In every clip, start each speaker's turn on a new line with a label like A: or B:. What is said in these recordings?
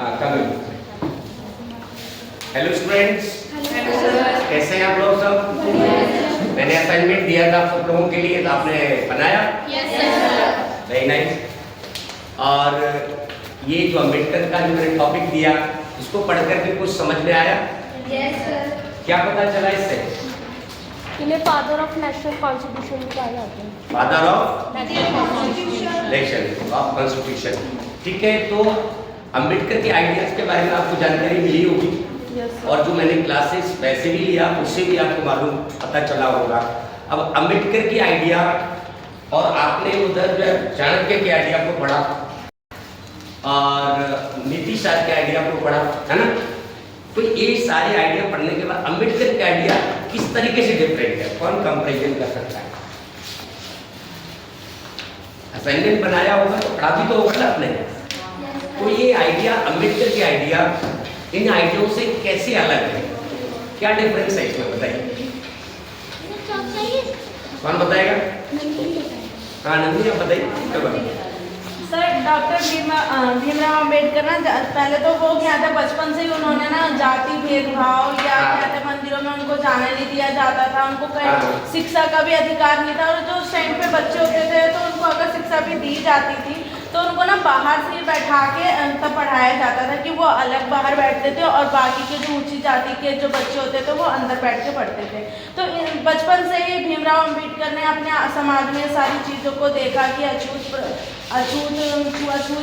A: Coming. Hello students, कैसे हैं आप लोग सब? मैंने असाइनमेंट दिया था आप सब लोगों के लिए, तो आपने बनाया?
B: Yes sir.
A: Very nice. और ये जो अम्बेडकर का जो मैंने टॉपिक दिया, इसको पढ़ करके कुछ समझ में आया?
B: Yes sir.
A: क्या पता चला इससे?
C: इन्हें फादर ऑफ नेशनल कॉन्स्टिट्यूशन भी कहा जाता है।
A: Father of
B: constitution.
A: Nation of constitution. ठीक है, तो अम्बेडकर के आइडियाज के बारे में आपको जानकारी मिली होगी, और जो मैंने क्लासेस वैसे भी लिया उससे भी आपको मालूम पता चला होगा। अब अम्बेडकर की आइडिया और आपने उधर चाणक्य के आइडिया को पढ़ा और नीतीश सर के आइडिया को पढ़ा, है ना? तो ये सारे आइडिया पढ़ने के बाद अम्बेडकर के आइडिया किस तरीके से डिफरेंट है, कौन कंपैरिजन कर सकता है? असाइनमेंट बनाया होगा तो पढ़ा भी तो होगा ना आपने। तो ये आइडिया, अम्बेडकर के आइडिया इन आइडियाओं से कैसे अलग है, क्या डिफरेंस है इसमें, बताइए। कौन बताएगा? हाँ नंदी, आप बताइए।
D: सर डॉक्टर भीमराव अम्बेडकर ना, पहले तो वो क्या था, बचपन से ही उन्होंने ना जाति भेदभाव या क्या था, मंदिरों में उनको जाने नहीं दिया जाता था, उनको कहीं शिक्षा का भी अधिकार नहीं था। और जो उस टाइम पे बच्चे होते थे तो उनको अगर शिक्षा भी दी जाती थी तो उनको ना बाहर से बैठा के तब पढ़ाया जाता था कि वो अलग बाहर बैठते थे और बाकी के जो ऊंची जाति के जो बच्चे होते थे वो अंदर बैठ के पढ़ते थे। तो बचपन से ही भीमराव अम्बेडकर ने अपने समाज में सारी चीज़ों को देखा कि अछूत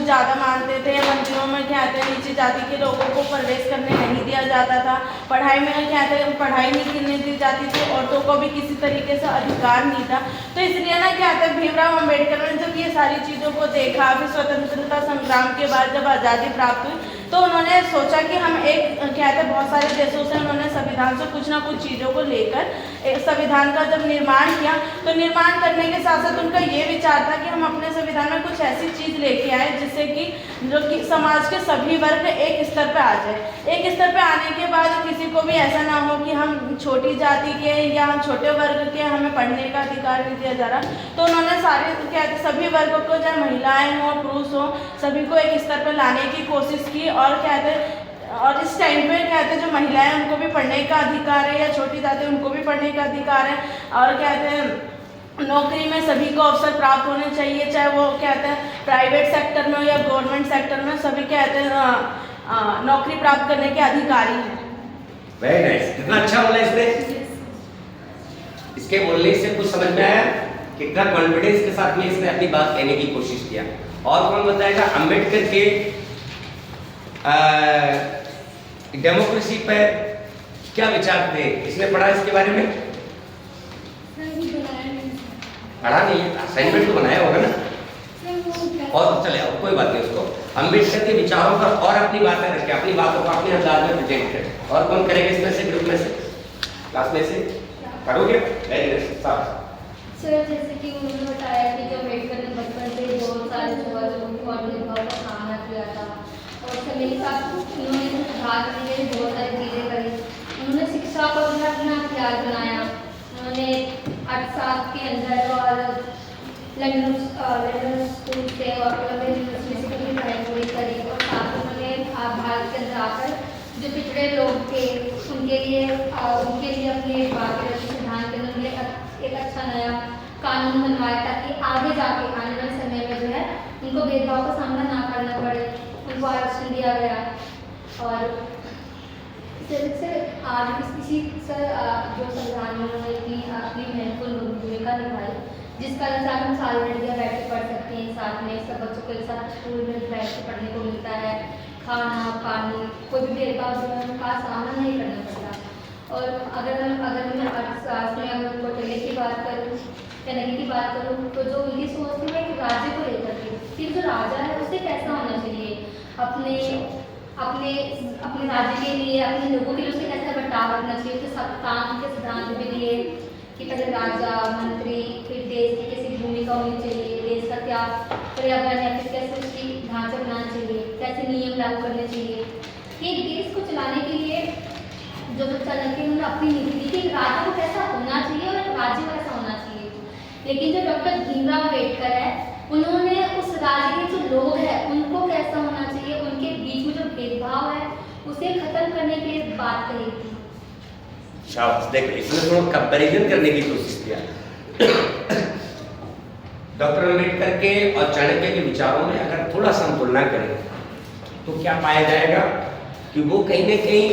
D: ज़्यादा मानते थे, मंदिरों में क्या थे नीची जाति के लोगों को प्रवेश करने नहीं दिया जाता था, पढ़ाई में क्या थे पढ़ाई नहीं करने दी जाती थी, औरतों को भी किसी तरीके से अधिकार नहीं था। तो इसलिए ना क्या था, भीमराव अम्बेडकर ने जब ये सारी चीज़ों को देखा, फिर स्वतंत्रता संग्राम के बाद जब आज़ादी प्राप्त हुई तो उन्होंने सोचा कि हम एक क्या था, बहुत सारे देशों से उन्होंने संविधान से कुछ ना कुछ चीज़ों को लेकर एक संविधान का जब निर्माण किया, तो निर्माण करने के साथ साथ उनका ये विचार था कि हम अपने संविधान में कुछ ऐसी चीज़ लेके आए जिससे कि जो कि समाज के सभी वर्ग एक स्तर पर आ जाए। एक स्तर पर आने के बाद किसी को भी ऐसा ना हो कि हम छोटी जाति के या हम छोटे वर्ग के, हमें पढ़ने का अधिकार नहीं दिया जा रहा। तो उन्होंने सारे क्या सभी वर्गों को, चाहे महिलाएं हों पुरुष हों, सभी को एक स्तर पर लाने की कोशिश की। और कहते और इस टाइम पे कहते जो महिलाएं उनको भी पढ़ने का अधिकार है, या छोटी जाति उनको भी पढ़ने का अधिकार है। और कहते हैं नौकरी में सभी को अवसर प्राप्त होने चाहिए, चाहे वो कहते हैं प्राइवेट सेक्टर में हो या गवर्नमेंट सेक्टर में, सभी कहते हैं नौकरी प्राप्त करने के अधिकारी हैं।
A: वेरी नाइस, कितना अच्छा बोला इसने। इसके बोलने से कुछ समझ में आया, कितना कॉन्फिडेंस के साथ में इसने अपनी बात कहने की कोशिश किया। और कौन बताएगा अम्बेडकर के डेमोक्रेसी पर क्या विचार थे? इसने पढ़ा इसके बारे में? पढ़ा नहीं है, असाइनमेंट तो बनाया होगा ना। और चले आओ, कोई बात नहीं, उसको अम्बेडकर के विचारों पर और अपनी बातें रखें, अपनी बातों को अपने अंदाज में प्रेजेंट करें। और कौन करेगा इसमें से, ग्रुप में से, क्लास में से करोगे? Very nice.
B: सर जैसे कि उन्होंने बताया कि जो अम्बेडकर ने बचपन से बहुत सारे भेदभाव का सामना किया था, और समय के साथ उन्होंने सुधार करने के लिए बहुत सारी चीज़ें करी। उन्होंने शिक्षा को भी अपना हथियार बनाया। उन्होंने 8 साल के अंदर और लंदन स्कूल से और कोलंबिया यूनिवर्सिटी से अपनी पढ़ाई पूरी करी, और साथ ही उन्होंने भारत के अंदर आकर जो पिछड़े लोग थे उनके लिए अपने भारतीय संविधान के अंदर एक अच्छा नया कानून बनवाया ताकि आगे जाके आने वाले समय में जो है उनको भेदभाव का सामना ना करना पड़े, उनको आरक्षण दिया गया। और सर आज इसी सर जो संविधान में उन्होंने अपनी महत्वपूर्ण भूमिका निभाई, जिस कारण से हम सारी लड़कियाँ बैठ के पढ़ सकते हैं, साथ में सब बच्चों के साथ स्कूल में बैठ के पढ़ने को मिलता है, खाना पानी कोई भी भेदभाव का सामना नहीं करना पड़ता। और अगर मैं अर्थशास्त्र में अगर कोटले की बात करूँ या नगी की बात करूँ, तो जो उनकी सोच थी एक राज्य को लेकर के कि जो राजा है उसे कैसा होना चाहिए, अपने राज्य के लिए, अपने लोगों के लिए उसे कैसा बर्ताव रखना चाहिए, उसे काम के सिद्धांत भी दिए कि पहले राजा मंत्री, फिर देश की कैसी भूमिका होनी चाहिए, देश का क्या पर्यावरण या फिर कैसे उसकी ढांचा बनाना चाहिए, कैसे नियम लागू करने चाहिए। एक देश को चलाने के लिए जो चाणक्य उन्होंने अपनी नीति दी कि राज्य को कैसा होना चाहिए और राज्य कैसा होना चाहिए। लेकिन जो डॉक्टर भीमराव अम्बेडकर है, उन्होंने उस राज्य के जो लोग हैं उनको कैसा होना चाहिए, उनके बीच में जो भेदभाव है उसे खत्म करने के लिए बात कही थी।
A: शाबाश, देखो इसमें थोड़ा कंपैरिजन करने की कोशिश किया। डॉक्टर अम्बेडकर के और चाणक्य के विचारों में अगर थोड़ा सा हम तुलना करें तो क्या पाया जाएगा कि वो कहीं ना कहीं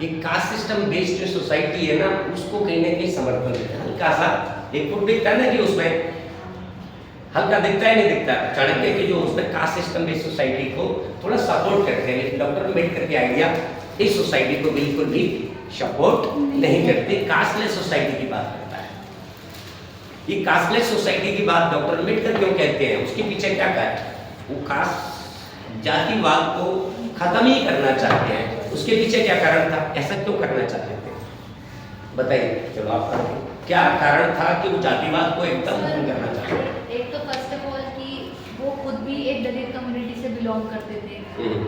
A: एक कास्ट सिस्टम बेस्ड जो सोसाइटी है ना उसको कहीं ना कहीं समर्थन देते हैं। हल्का सा एक फुट दिखता है ना कि उसमें हल्का दिखता है नहीं दिखता, चाणक्य के जो उसमें कास्ट सिस्टम बेस्ड सोसाइटी को थोड़ा सपोर्ट करते हैं, लेकिन डॉक्टर अम्बेडकर के आइडिया इस सोसाइटी को बिल्कुल भी सपोर्ट नहीं करते, कास्टलेस सोसाइटी की बात करता है। ये कास्टलेस सोसाइटी की बात डॉक्टर अम्बेडकर क्यों कहते हैं, उसके पीछे क्या कहा है? वो कास्ट जातिवाद को खत्म ही करना चाहते हैं। उसके पीछे क्या कारण था, ऐसा क्यों करना चाहते थे बताइए? चलो आप बताइए क्या कारण था कि वो जातिवाद को एकदम खत्म करना चाहते थे?
B: एक तो फर्स्ट ऑफ ऑल कि वो खुद भी एक दलित कम्युनिटी से बिलोंग करते थे,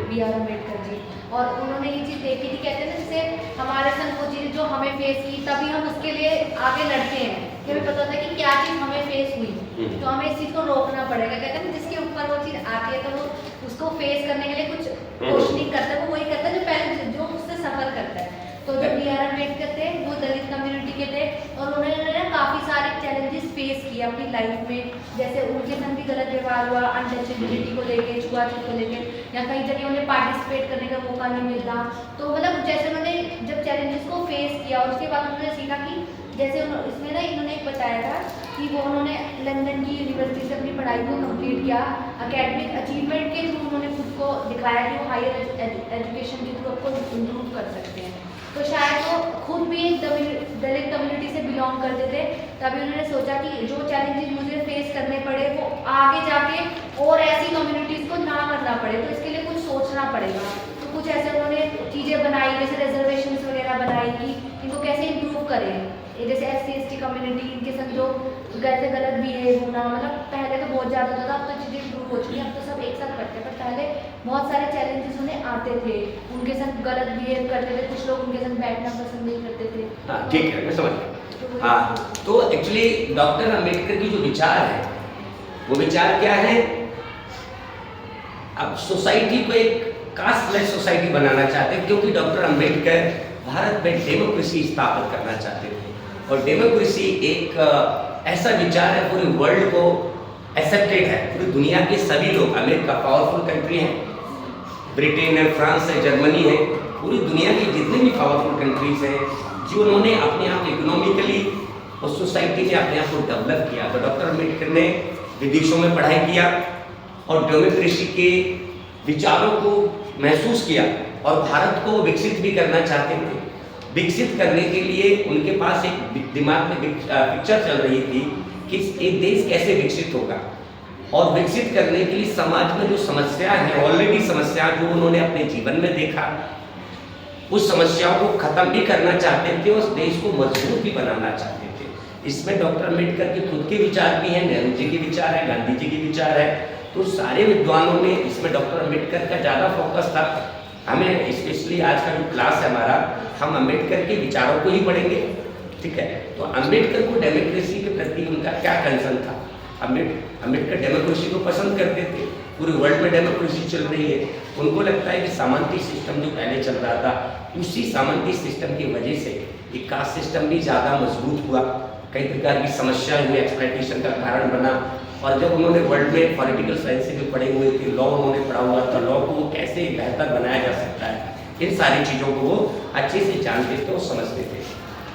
B: B.R. अम्बेडकर जी, और उन्होंने ये चीज़ देखी थी, कहते हैं ना जैसे हमारे संग वो चीज़ जो हमें फेस की तभी हम उसके लिए आगे लड़ते हैं कि हमें पता होता है कि क्या चीज़ हमें फेस हुई तो हमें इस चीज़ को रोकना पड़ेगा। कहते हैं ना जिसके ऊपर वो चीज़ आती है तो वो उसको फेस करने के लिए कुछ कोशिश नहीं करता, वो वही करता है जो पहले जो उससे सफ़र करता है। तो जो B.R. अम्बेडकर थे वो दलित कम्युनिटी के थे और उन्होंने ना काफ़ी सारे चैलेंजेस फेस किए अपनी लाइफ में, जैसे उनके संग भी गलत व्यवहार हुआ, अनटचेबिलिटी को लेके, छुआछूत को लेके, या कई जगह उन्हें पार्टिसिपेट करने का मौका नहीं मिलता। तो मतलब जैसे उन्होंने जब चैलेंजेस को फेस किया और उसके बाद उन्होंने सीखा कि जैसे इसमें ना इन्होंने एक बताया था कि वो उन्होंने लंदन की यूनिवर्सिटी से अपनी पढ़ाई को कंप्लीट किया, एकेडमिक अचीवमेंट के थ्रू उन्होंने खुद को दिखाया कि वो हायर एजुकेशन के थ्रू आपको इम्प्रूव कर सकते हैं। तो शायद वो खुद भी एक दलित कम्युनिटी से बिलोंग करते थे, तभी उन्होंने सोचा कि जो चैलेंजेस मुझे फेस करने पड़े वो आगे जाके और ऐसी कम्युनिटीज़ को ना करना पड़े, तो इसके लिए कुछ सोचना पड़ेगा। तो कुछ ऐसे उन्होंने चीज़ें बनाई, जैसे रिजर्वेशंस वगैरह बनाई कि इनको कैसे इम्प्रूव करें, जैसे SC/ST कम्युनिटी इनके संग जो गलत बिहेव होना, मतलब पहले तो बहुत ज़्यादा होता था, अब तो चीज़ें इम्प्रूव हो चुकी हैं, अब तो सब एक साथ करते हैं, पर पहले बहुत सारे चैलेंजेस उन्हें आते थे, उनके संग गलत बिहेव करते थे, कुछ लोग उनके संग बैठना पसंद नहीं करते थे।
A: हाँ ठीक है, मैं समझ गया। हाँ तो एक्चुअली डॉक्टर अम्बेडकर की जो विचार है वो विचार क्या है, अब सोसाइटी को एक कास्टलेस सोसाइटी बनाना चाहते हैं, क्योंकि डॉक्टर अम्बेडकर भारत में डेमोक्रेसी स्थापित करना चाहते थे और डेमोक्रेसी एक ऐसा विचार है पूरे वर्ल्ड को एक्सेप्टेड है, पूरी दुनिया के सभी लोग, अमेरिका पावरफुल कंट्री है, ब्रिटेन है, फ्रांस है, जर्मनी है, पूरी दुनिया की जितनी भी पावरफुल कंट्रीज हैं जो उन्होंने अपने आप इकोनॉमिकली उस सोसाइटी में अपने आप को डेवलप किया। तो डॉक्टर अम्बेडकर ने विदेशों में पढ़ाई किया और डेमोक्रेसी के विचारों को महसूस किया और भारत को विकसित भी करना चाहते थे। विकसित करने के लिए उनके पास एक दिमाग में पिक्चर चल रही थी कि एक देश कैसे विकसित होगा, और विकसित करने के लिए समाज में जो समस्या है, ऑलरेडी समस्या जो उन्होंने अपने जीवन में देखा, उस समस्याओं को खत्म भी करना चाहते थे, उस देश को मजबूत भी बनाना चाहते थे। इसमें डॉक्टर अम्बेडकर के खुद के विचार भी हैं, नेहरू जी के विचार है, गांधी जी के विचार है, तो सारे विद्वानों में इसमें डॉक्टर अम्बेडकर का ज़्यादा फोकस था। हमें स्पेशली आज का जो क्लास है हमारा, हम अम्बेडकर के विचारों को ही पढ़ेंगे, ठीक है। तो अम्बेडकर को डेमोक्रेसी के प्रति उनका क्या कंसर्न था? अम्बेडकर डेमोक्रेसी को पसंद करते थे, पूरे वर्ल्ड में डेमोक्रेसी चल रही है, उनको लगता है कि सामंती सिस्टम जो पहले चल रहा था, उसी सामंती सिस्टम की वजह से एक कास्ट सिस्टम भी ज़्यादा मजबूत हुआ, कई प्रकार की समस्याएं हुई, एक्सप्लॉयटेशन का कारण बना। और जब उन्होंने वर्ल्ड में पॉलिटिकल साइंस से भी पढ़े हुए थे, लॉ उन्होंने पढ़ा हुआ था, लॉ को वो कैसे बेहतर बनाया जा सकता है, इन सारी चीज़ों को वो अच्छे से जानते थे और समझते थे।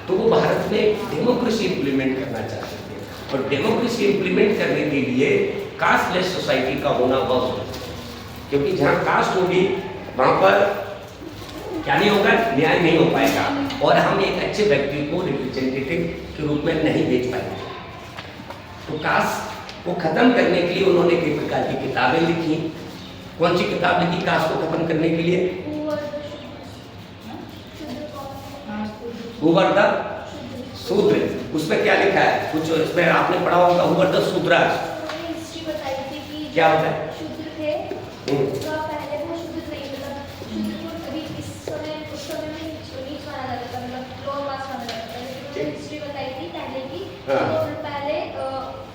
A: तो वो भारत में डेमोक्रेसी इम्प्लीमेंट करना चाहते थे, और डेमोक्रेसी इम्प्लीमेंट करने के लिए कास्टलेस सोसाइटी का होना बहुत जरूरी है, क्योंकि जहाँ कास्ट होगी वहाँ पर क्या नहीं होगा, न्याय नहीं हो पाएगा, और हम एक अच्छे व्यक्ति को रिप्रेजेंटेटिव के रूप में नहीं भेज पाएंगे। तो कास्ट को खत्म करने के लिए उन्होंने कई प्रकार की किताबें लिखी। कौन सी किताब लिखी कास्ट को खत्म करने के लिए? हु वर द शूद्र। उसमें क्या लिखा है, कुछ इसमें आपने पढ़ा होगा, who were the Shudras.
B: History बताई थी कि
A: क्या होता है?
B: शूद्र थे, तो पहले वो शूद्र नहीं, मतलब शूद्र को अभी इस समय उस समय में नीच माना जाता था, मतलब लोअर कास्ट माना जाता था। लेकिन हिस्ट्री बताई थी पहले की, तो पहले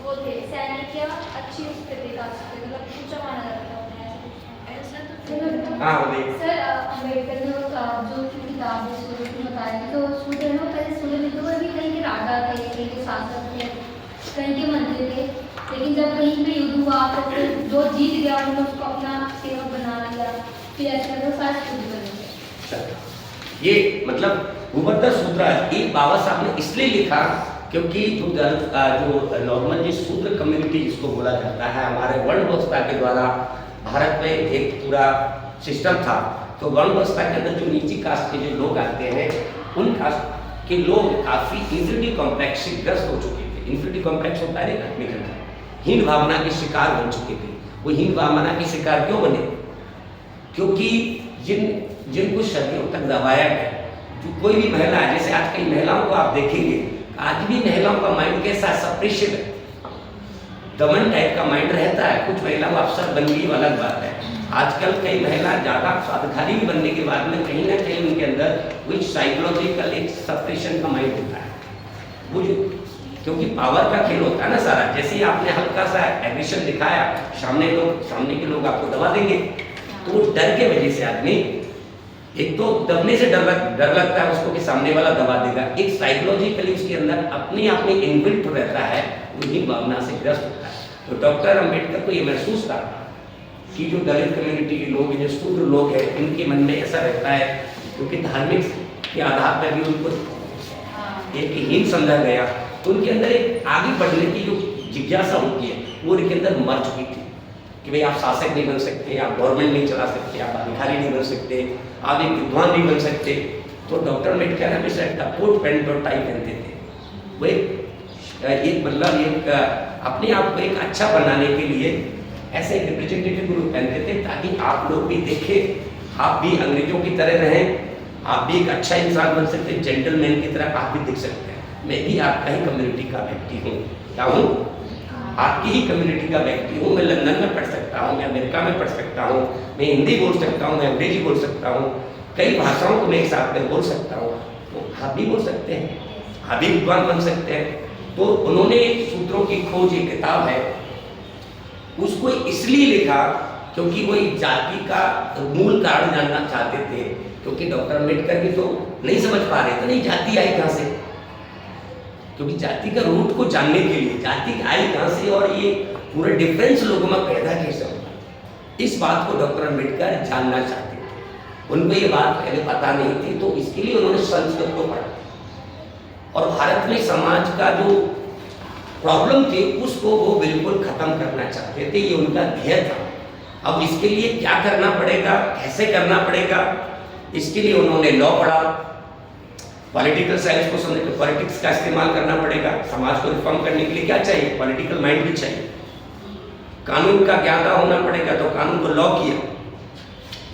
B: वो थे सैनिक या अच्छी उस पे थे, मतलब ऊंचा माना जाता था।
A: हाँ देख
B: सर अम्बेडकर ने जो किताब है सूर्य की बताई थी, तो सूर्य है ना, पहले सूर्य मित्रों में भी कहीं के राजा थे, कहीं के शासक थे, कहीं के मंत्री थे, लेकिन जब कहीं पे युद्ध हुआ तो फिर जो जीत गया उन्होंने उसको अपना सेवक बना लिया, फिर ऐसे वो सारे शुद्ध बने।
A: ये मतलब भूभद्र सूत्र एक बाबा साहब ने इसलिए लिखा क्योंकि जो नॉर्मल जो शूद्र कम्युनिटी जिसको बोला जाता है, हमारे वर्ण व्यवस्था के द्वारा भारत में एक पूरा सिस्टम था। तो वर्ण व्यवस्था के अंदर जो नीची कास्ट के जो लोग आते हैं, उन कास्ट के लोग काफ़ी इंफीरियरिटी कॉम्प्लेक्स से ग्रस्त हो चुके थे। इंफीरियरिटी कॉम्प्लेक्स होता है आदमी के अंदर, हीन भावना के शिकार बन चुके थे। वो हीन भावना के शिकार क्यों बने? क्योंकि जिनको सदियों तक दबाया गया, जो कोई भी महिला है, जैसे आज कई महिलाओं को आप देखेंगे, आज भी महिलाओं का माइंड कैसा सप्रेशन है, दमन टाइप का माइंड रहता है। कुछ महिलाओं अफसर बन गई अलग बात है। आजकल कई महिला ज़्यादा स्वाधिकारी बनने के बाद में कहीं ना कहीं उनके अंदर कुछ साइकोलॉजिकल एक सप्रेशन का माइंड होता है। वो जो क्योंकि पावर का खेल होता है ना सारा, जैसे ही आपने हल्का सा एग्रेशन दिखाया, सामने के लोग आपको दबा देंगे। तो डर के वजह से आदमी, एक तो दबने से डर लगता है उसको कि सामने वाला दबा देगा, एक साइकोलॉजिकली उसके अंदर अपने आप में इनबिल्ट रहता है, वही भावना से ग्रस्त होता है। तो डॉक्टर अम्बेडकर को ये महसूस था कि जो दलित कम्युनिटी के लोग, जो शूद्र लोग हैं, इनके मन में ऐसा रहता है, क्योंकि धार्मिक के आधार पर भी उनको एक हीन समझा गया, तो उनके अंदर एक आगे बढ़ने की जो जिज्ञासा होती है वो उनके अंदर मर चुकी थी कि भाई आप शासक नहीं बन सकते, आप गवर्नमेंट नहीं चला सकते, आप अधिकारी नहीं बन सकते, आप एक विद्वान नहीं बन सकते। तो डॉक्टर अम्बेडकर हमेशा कोट पैंट और टाई पहनते थे। वो एक मतलब एक अपने आप को एक अच्छा बनाने के लिए ऐसे रिप्रेजेंटेटिव ग्रुप पहनते थे, ताकि आप लोग भी देखें, आप भी अंग्रेजों की तरह रहें, आप भी एक अच्छा इंसान बन सकते हैं, जेंटलमैन की तरह आप भी दिख सकते हैं। मैं भी आपका ही कम्युनिटी का व्यक्ति हूँ, क्या हूँ? आपकी ही कम्युनिटी का व्यक्ति हूँ। मैं लंदन में पढ़ सकता हूँ, मैं अमेरिका में पढ़ सकता हूँ, मैं हिंदी बोल सकता हूँ, मैं अंग्रेजी बोल सकता हूँ, कई भाषाओं को मैं एक साथ में बोल सकता हूँ। तो आप भी बोल सकते हैं, आप भी विद्वान बन सकते हैं। तो उन्होंने सूत्रों की खोज, एक किताब है, उसको इसलिए लिखा क्योंकि वो एक जाति का मूल कारण जानना चाहते थे। क्योंकि डॉक्टर अम्बेडकर भी तो नहीं समझ पा रहे थे नहीं जाति आई कहाँ से, क्योंकि जाति का रूट को जानने के लिए जाति आई कहाँ से और ये पूरा डिफरेंस लोगों में पैदा कैसे होगा, इस बात को डॉक्टर अम्बेडकर जानना चाहते थे। उनको ये बात पहले पता नहीं थी, तो इसके लिए उन्होंने संस्कृत को पढ़ा और भारत में समाज का जो प्रॉब्लम थी उसको वो बिल्कुल खत्म करना चाहते थे, ये उनका ध्येय था। अब इसके लिए क्या करना पड़ेगा, कैसे करना पड़ेगा, इसके लिए उन्होंने लॉ पढ़ा, पॉलिटिकल साइंस को समझे, तो पॉलिटिक्स का इस्तेमाल करना पड़ेगा। समाज को रिफॉर्म करने के लिए क्या चाहिए? पॉलिटिकल माइंड भी चाहिए। कानून का ज्ञाता होना पड़ेगा, तो कानून को लॉ किया।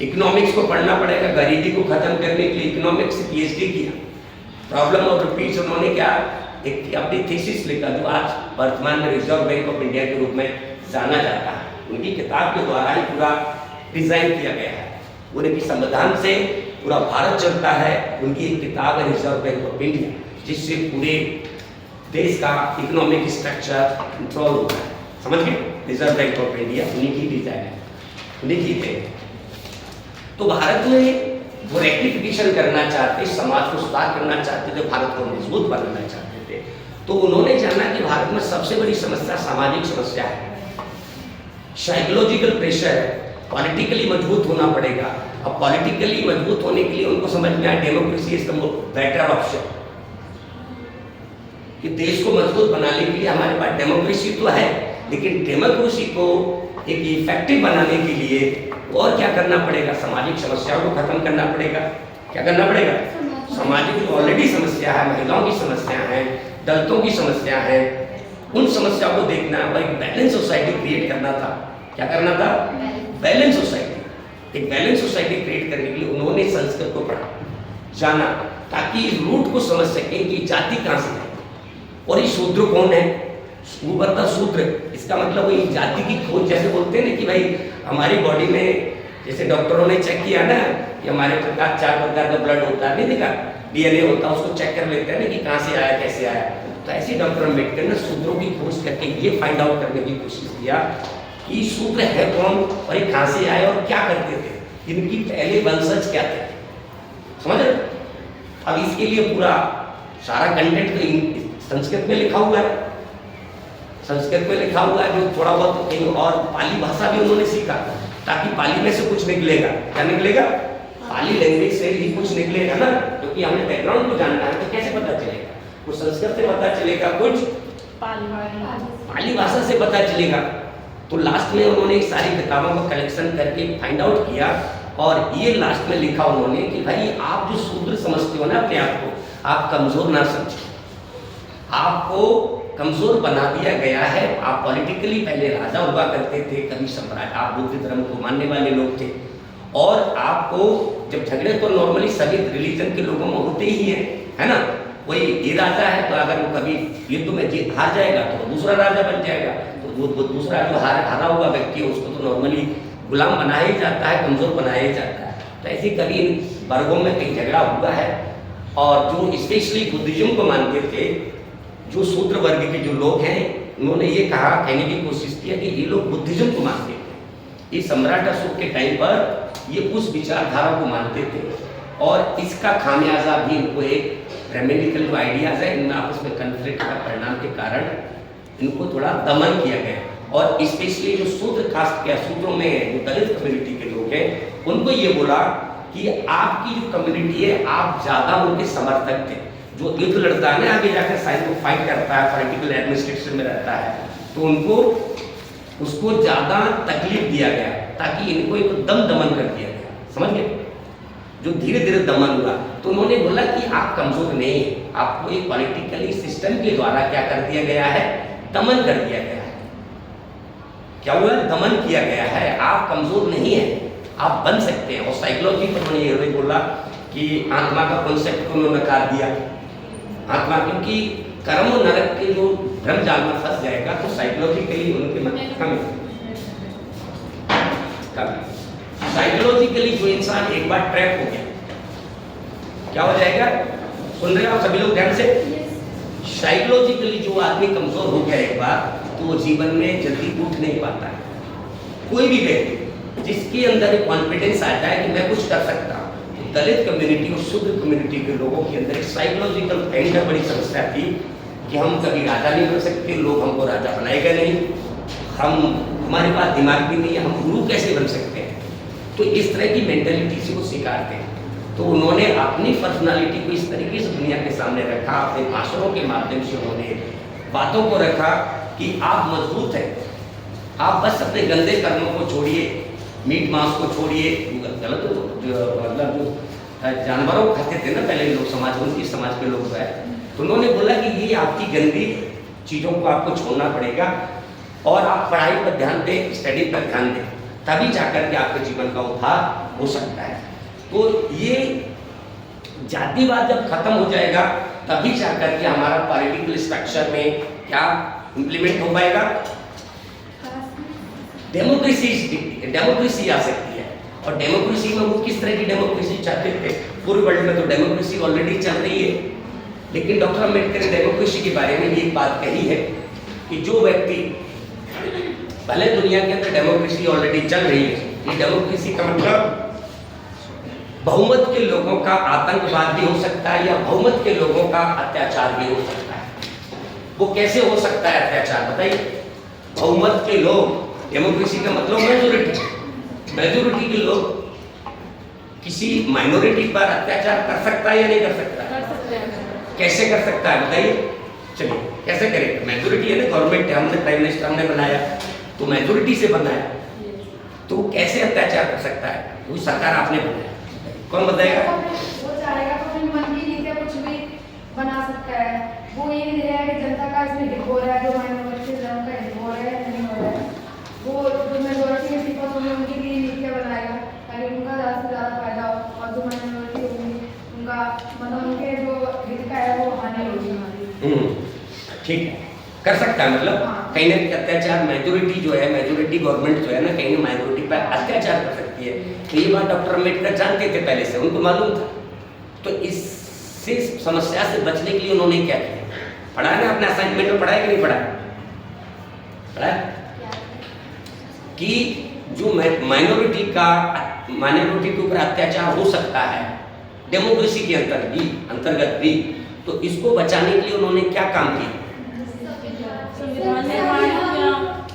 A: इकोनॉमिक्स को पढ़ना पड़ेगा, गरीबी को खत्म करने के लिए इकोनॉमिक्स से पीएचडी किया। प्रॉब्लम ऑफ रुपीज उन्होंने क्या एक अपनी थीसिस लिखा, जो आज वर्तमान में रिजर्व बैंक ऑफ इंडिया के रूप में जाना जाता है। उनकी किताब के द्वारा ही पूरा डिजाइन किया गया है। उनकी संविधान से पूरा भारत चलता है। उनकी एक किताब है रिजर्व बैंक ऑफ इंडिया, जिससे पूरे देश का इकोनॉमिक स्ट्रक्चर कंट्रोल होता है। समझ गए? रिजर्व बैंक ऑफ इंडिया उन्हीं की डिजाइन है, उन्हीं की थे। तो भारत में वो रेक्टिफिकेशन करना चाहते, समाज को सुधार करना चाहते थे, भारत को मजबूत बनाना चाहते थे। तो उन्होंने जाना कि भारत में सबसे बड़ी समस्या सामाजिक समस्या है, साइकोलॉजिकल प्रेशर है, पॉलिटिकली मजबूत होना पड़ेगा। अब पॉलिटिकली मजबूत होने के लिए उनको समझ में आया democracy is the better option, कि देश को मजबूत बनाने के लिए हमारे पास डेमोक्रेसी तो है, लेकिन डेमोक्रेसी को एक इफेक्टिव बनाने के लिए और क्या करना पड़ेगा? सामाजिक समस्याओं को खत्म करना पड़ेगा। क्या करना पड़ेगा? सामाजिक जो ऑलरेडी समस्या है, महिलाओं की समस्या है, दलितों की समस्या है, उन समस्याओं को देखना, एक बैलेंस सोसाइटी क्रिएट करना था। क्या करना था? Balance society. एक बैलेंस सोसाइटी क्रिएट करने के लिए उन्होंने संस्कृत को पढ़ा, जाना, ताकि रूट को समझ सकें कि जाति कहाँ से है और ये शूद्र कौन है। भूभद्र सूत्र, इसका मतलब वही जाति की खोज। जैसे बोलते हैं ना कि भाई हमारी बॉडी में, जैसे डॉक्टरों ने चेक किया ना कि हमारे प्रकार 4 प्रकार का ब्लड होता है, नहीं देखा, डीएनए होता है, उसको चेक कर लेते हैं ना कि कहाँ से आया, कैसे आया। तो ऐसे डॉक्टर अम्बेडकर ने शूद्रों की खोज करके ये फाइंड आउट करने की कोशिश किया कि शूद्र है कौन और ये कहाँ से आए और क्या करते थे। इनकी पहले वंशज क्या थे, समझ रहे? अब इसके लिए पूरा सारा कंटेंट तो संस्कृत में लिखा हुआ है, संस्कृत में लिखा हुआ है, जो थोड़ा बहुत कहीं और पाली भाषा भी उन्होंने सीखा ताकि पाली में से कुछ निकलेगा। क्या निकलेगा? पाली लैंग्वेज से ही कुछ निकलेगा ना, क्योंकि हमें बैकग्राउंड को जानना है तो कैसे पता चलेगा? कुछ संस्कृत से पता चलेगा, कुछ पाली भाषा से पता चलेगा। तो लास्ट में उन्होंने सारी किताबों को कलेक्शन करके फाइंड आउट किया और ये लास्ट में लिखा उन्होंने कि भाई आप जो शूद्र समझते हो ना अपने आप को, आप कमजोर ना समझो, आपको कमजोर बना दिया गया है। आप पॉलिटिकली पहले राजा हुआ करते थे, कभी सम्राट, आप बुद्ध धर्म को मानने वाले लोग थे और आपको जब झगड़े तो नॉर्मली सभी रिलीजन के लोगों में होते ही है ना? कोई ये राजा है तो अगर वो कभी युद्ध में जीत हार जाएगा तो दूसरा राजा बन जाएगा, तो वो दूसरा जो हारा हुआ व्यक्ति है उसको तो नॉर्मली गुलाम बनाया ही जाता है, कमजोर बनाया ही जाता है। तो ऐसे कभी इन वर्गों में कहीं झगड़ा हुआ है और जो स्पेशली बुद्धिज्म को मानते थे, जो शूद्र वर्ग के जो लोग हैं, उन्होंने ये कहा, कहने की कोशिश की है कि ये लोग बुद्धिज्म को मानते थे। ये सम्राट अशोक के टाइम पर ये उस विचारधारा को मानते थे और इसका खामियाजा भी इनको एक रेमेडिकल जो आइडियाज है इनमें आपस में कन्फ्लिक्ट का परिणाम के कारण इनको थोड़ा दमन किया गया और स्पेशली जो शूद्र कास्ट के शूद्रों में जो दलित कम्युनिटी के लोग हैं उनको ये बोला कि आपकी जो कम्युनिटी है आप ज़्यादा उनके समर्थक थे। जो युद्ध लड़ता है ना आगे जाकर साइड को फाइट करता है, पॉलिटिकल एडमिनिस्ट्रेशन में रहता है, तो उनको उसको ज़्यादा तकलीफ दिया गया ताकि इनको एक दमन कर दिया गया, समझ गए? जो धीरे धीरे दमन हुआ तो उन्होंने बोला कि आप कमजोर नहीं है, आपको एक पॉलिटिकली सिस्टम के द्वारा क्या कर दिया गया है? दमन कर दिया गया है। क्या हुआ? दमन किया गया है, आप कमजोर नहीं है, आप बन सकते हैं। और साइकोलॉजी पर उन्होंने ये बोला कि आत्मा का कॉन्सेप्ट को उन्होंने नकार दिया। आत्मा क्योंकि कर्म और नरक के जो भ्रम जाल में फंस जाएगा तो साइकोलॉजिकली उनके मन कम साइकोलॉजिकली जो इंसान एक बार ट्रैप हो गया क्या हो जाएगा? सुन रहे हो आप सभी लोग ध्यान से? साइकोलॉजिकली जो आदमी कमजोर हो गया एक बार तो वो जीवन में जल्दी उठ नहीं पाता है। कोई भी व्यक्ति जिसके अंदर एक कॉन्फिडेंस आता है कि मैं कुछ कर सकता हूँ, दलित कम्युनिटी और शूद्र कम्युनिटी के लोगों के अंदर एक साइकोलॉजिकल पेन का बड़ी समस्या थी कि हम कभी राजा नहीं बन सकते, लोग हमको राजा बनाएगा नहीं, हमारे पास दिमाग भी नहीं है, हम गुरु कैसे बन सकते हैं? तो इस तरह की मेंटेलिटी से वो शिकार थे। तो उन्होंने अपनी पर्सनालिटी को इस तरीके से दुनिया के सामने रखा, अपने भाषणों के माध्यम से उन्होंने बातों को रखा कि आप मजबूत हैं, आप बस अपने गंदे कर्मों को छोड़िए, मीट मांस को छोड़िए, गलत मतलब जो जानवरों को खाते थे ना पहले लोग समाज, उनकी समाज के लोग है, तो उन्होंने बोला कि ये आपकी गंदी चीज़ों को आपको छोड़ना पड़ेगा और आप पढ़ाई पर ध्यान दें, स्टडी पर ध्यान दें, तभी जाकर के आपके जीवन का उद्धार हो सकता है। तो ये जातिवाद जब खत्म हो जाएगा तभी जाकर के हमारा पॉलिटिकल स्ट्रक्चर में क्या इम्प्लीमेंट हो पाएगा? डेमोक्रेसी आ सकती है। और डेमोक्रेसी में वो किस तरह की डेमोक्रेसी चाहते थे? पूरे वर्ल्ड में तो डेमोक्रेसी ऑलरेडी चल रही है, लेकिन डॉक्टर अम्बेडकर ने डेमोक्रेसी के बारे में ये बात कही है कि जो व्यक्ति, भले दुनिया के अंदर डेमोक्रेसी ऑलरेडी चल रही है, ये डेमोक्रेसी का मतलब बहुमत के लोगों का आतंकवाद भी हो सकता है या बहुमत के लोगों का अत्याचार भी हो सकता है। वो कैसे हो सकता है अत्याचार, बताइए? बहुमत के लोग, डेमोक्रेसी का मतलब मेजोरिटी के लोग किसी माइनॉरिटी पर अत्याचार कर सकता है या नहीं कर सकता? कैसे कर सकता है बताइए? चलिए कैसे करेगा? मेजोरिटी है ना, गवर्नमेंट है, हमने प्राइम मिनिस्टर हमने बनाया तो मेजोरिटी से बनाया, तो कैसे अत्याचार कर सकता है? वो सरकार आपने बनाया, कौन बताएगा?
E: वो चाहेगा तो अपनी मन की नीतियाँ कुछ भी बना सकता है। वो ये नहीं है कि जनता का इसमें हित हो रहा है, जो माइनॉरिटी धर्म का हित हो रहा है नहीं हो रहा है, वो जो मेजोरिटी है पीपल्स होंगे उनके लिए नीतियाँ बनाएगा ताकि उनका ज़्यादा से ज़्यादा फायदा हो और जो माइनॉरिटी होगी उनका मतलब उनके जो हित का है वो हानि होगी हमारी।
A: ठीक है, कर सकता है, मतलब कहीं ना कहीं अत्याचार मेजोरिटी जो है, मेजोरिटी गवर्नमेंट जो है ना, कहीं माइनॉरिटी पर अत्याचार कर सकती है। तो ये बात डॉक्टर अम्बेडकर जानते थे पहले से, उनको मालूम था। तो इससे समस्या से बचने के लिए उन्होंने क्या किया? पढ़ा ना अपने असाइनमेंट में, पढ़ा कि नहीं पढ़ा? पढ़ा कि जो माइनॉरिटी का माइनॉरिटी के ऊपर अत्याचार हो सकता है डेमोक्रेसी के अंतर्गत भी, तो इसको बचाने के लिए उन्होंने क्या काम किया?
D: संविधान निर्माण किया।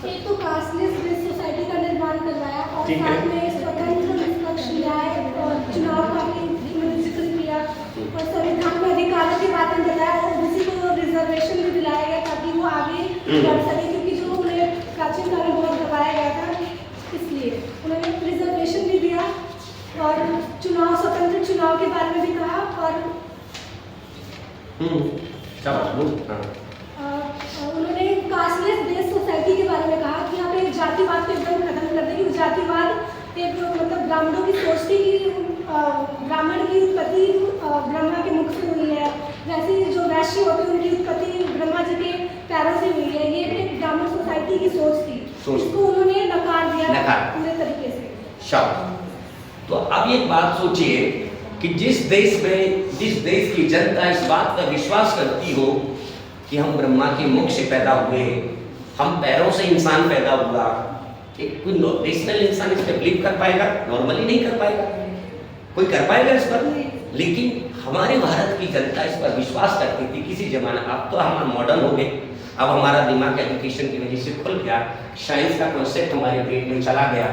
F: एक तो कास्टलेस सोसाइटी का निर्माण करवाया और
A: ठीक है।
F: साथ में स्वतंत्र निष्पक्ष न्याय और चुनाव का भी उन्होंने जिक्र किया और संविधान में अधिकारों के बारे में बताया और ओबीसी को रिजर्वेशन भी दिलाया गया ताकि वो आगे बढ़ सके, क्योंकि जो उन्हें प्राचीन काल में बहुत दबाया गया था, इसलिए उन्होंने रिजर्वेशन भी दिया और स्वतंत्र चुनाव के बारे में भी कहा और उन्होंने कास्टलेस बेस्ड सोसाइटी के बारे में कहा कि यहाँ पे जातिवाद को एकदम खत्म कर दें, क्योंकि जातिवाद एक मतलब ब्राह्मणों की सोच थी कि ब्राह्मण की उत्पत्ति ब्रह्मा के मुख से हुई है, वैसे ही जो वैश्य होते हैं उनकी उत्पत्ति ब्रह्मा जी के पैरों से हुई है। ये एक ब्राह्मण सोसाइटी की सोच थी, इसको उन्होंने नकार दिया पूरे तरीके से।
A: शाबाश। तो अब एक बात सोचिए कि जिस देश की जनता इस बात का विश्वास करती हो कि हम ब्रह्मा के मुख से पैदा हुए, हम पैरों से इंसान पैदा हुआ, एक कोई नेशनल इंसान इस पर बिलीव कर पाएगा? नॉर्मली नहीं कर पाएगा, कोई कर पाएगा इस पर? लेकिन हमारे भारत की जनता इस पर विश्वास करती थी किसी जमाना। अब तो हम मॉडर्न हो गए, अब हमारा दिमाग एजुकेशन की वजह से खुल गया, साइंस का कॉन्सेप्ट हमारे ब्रेन में चला गया,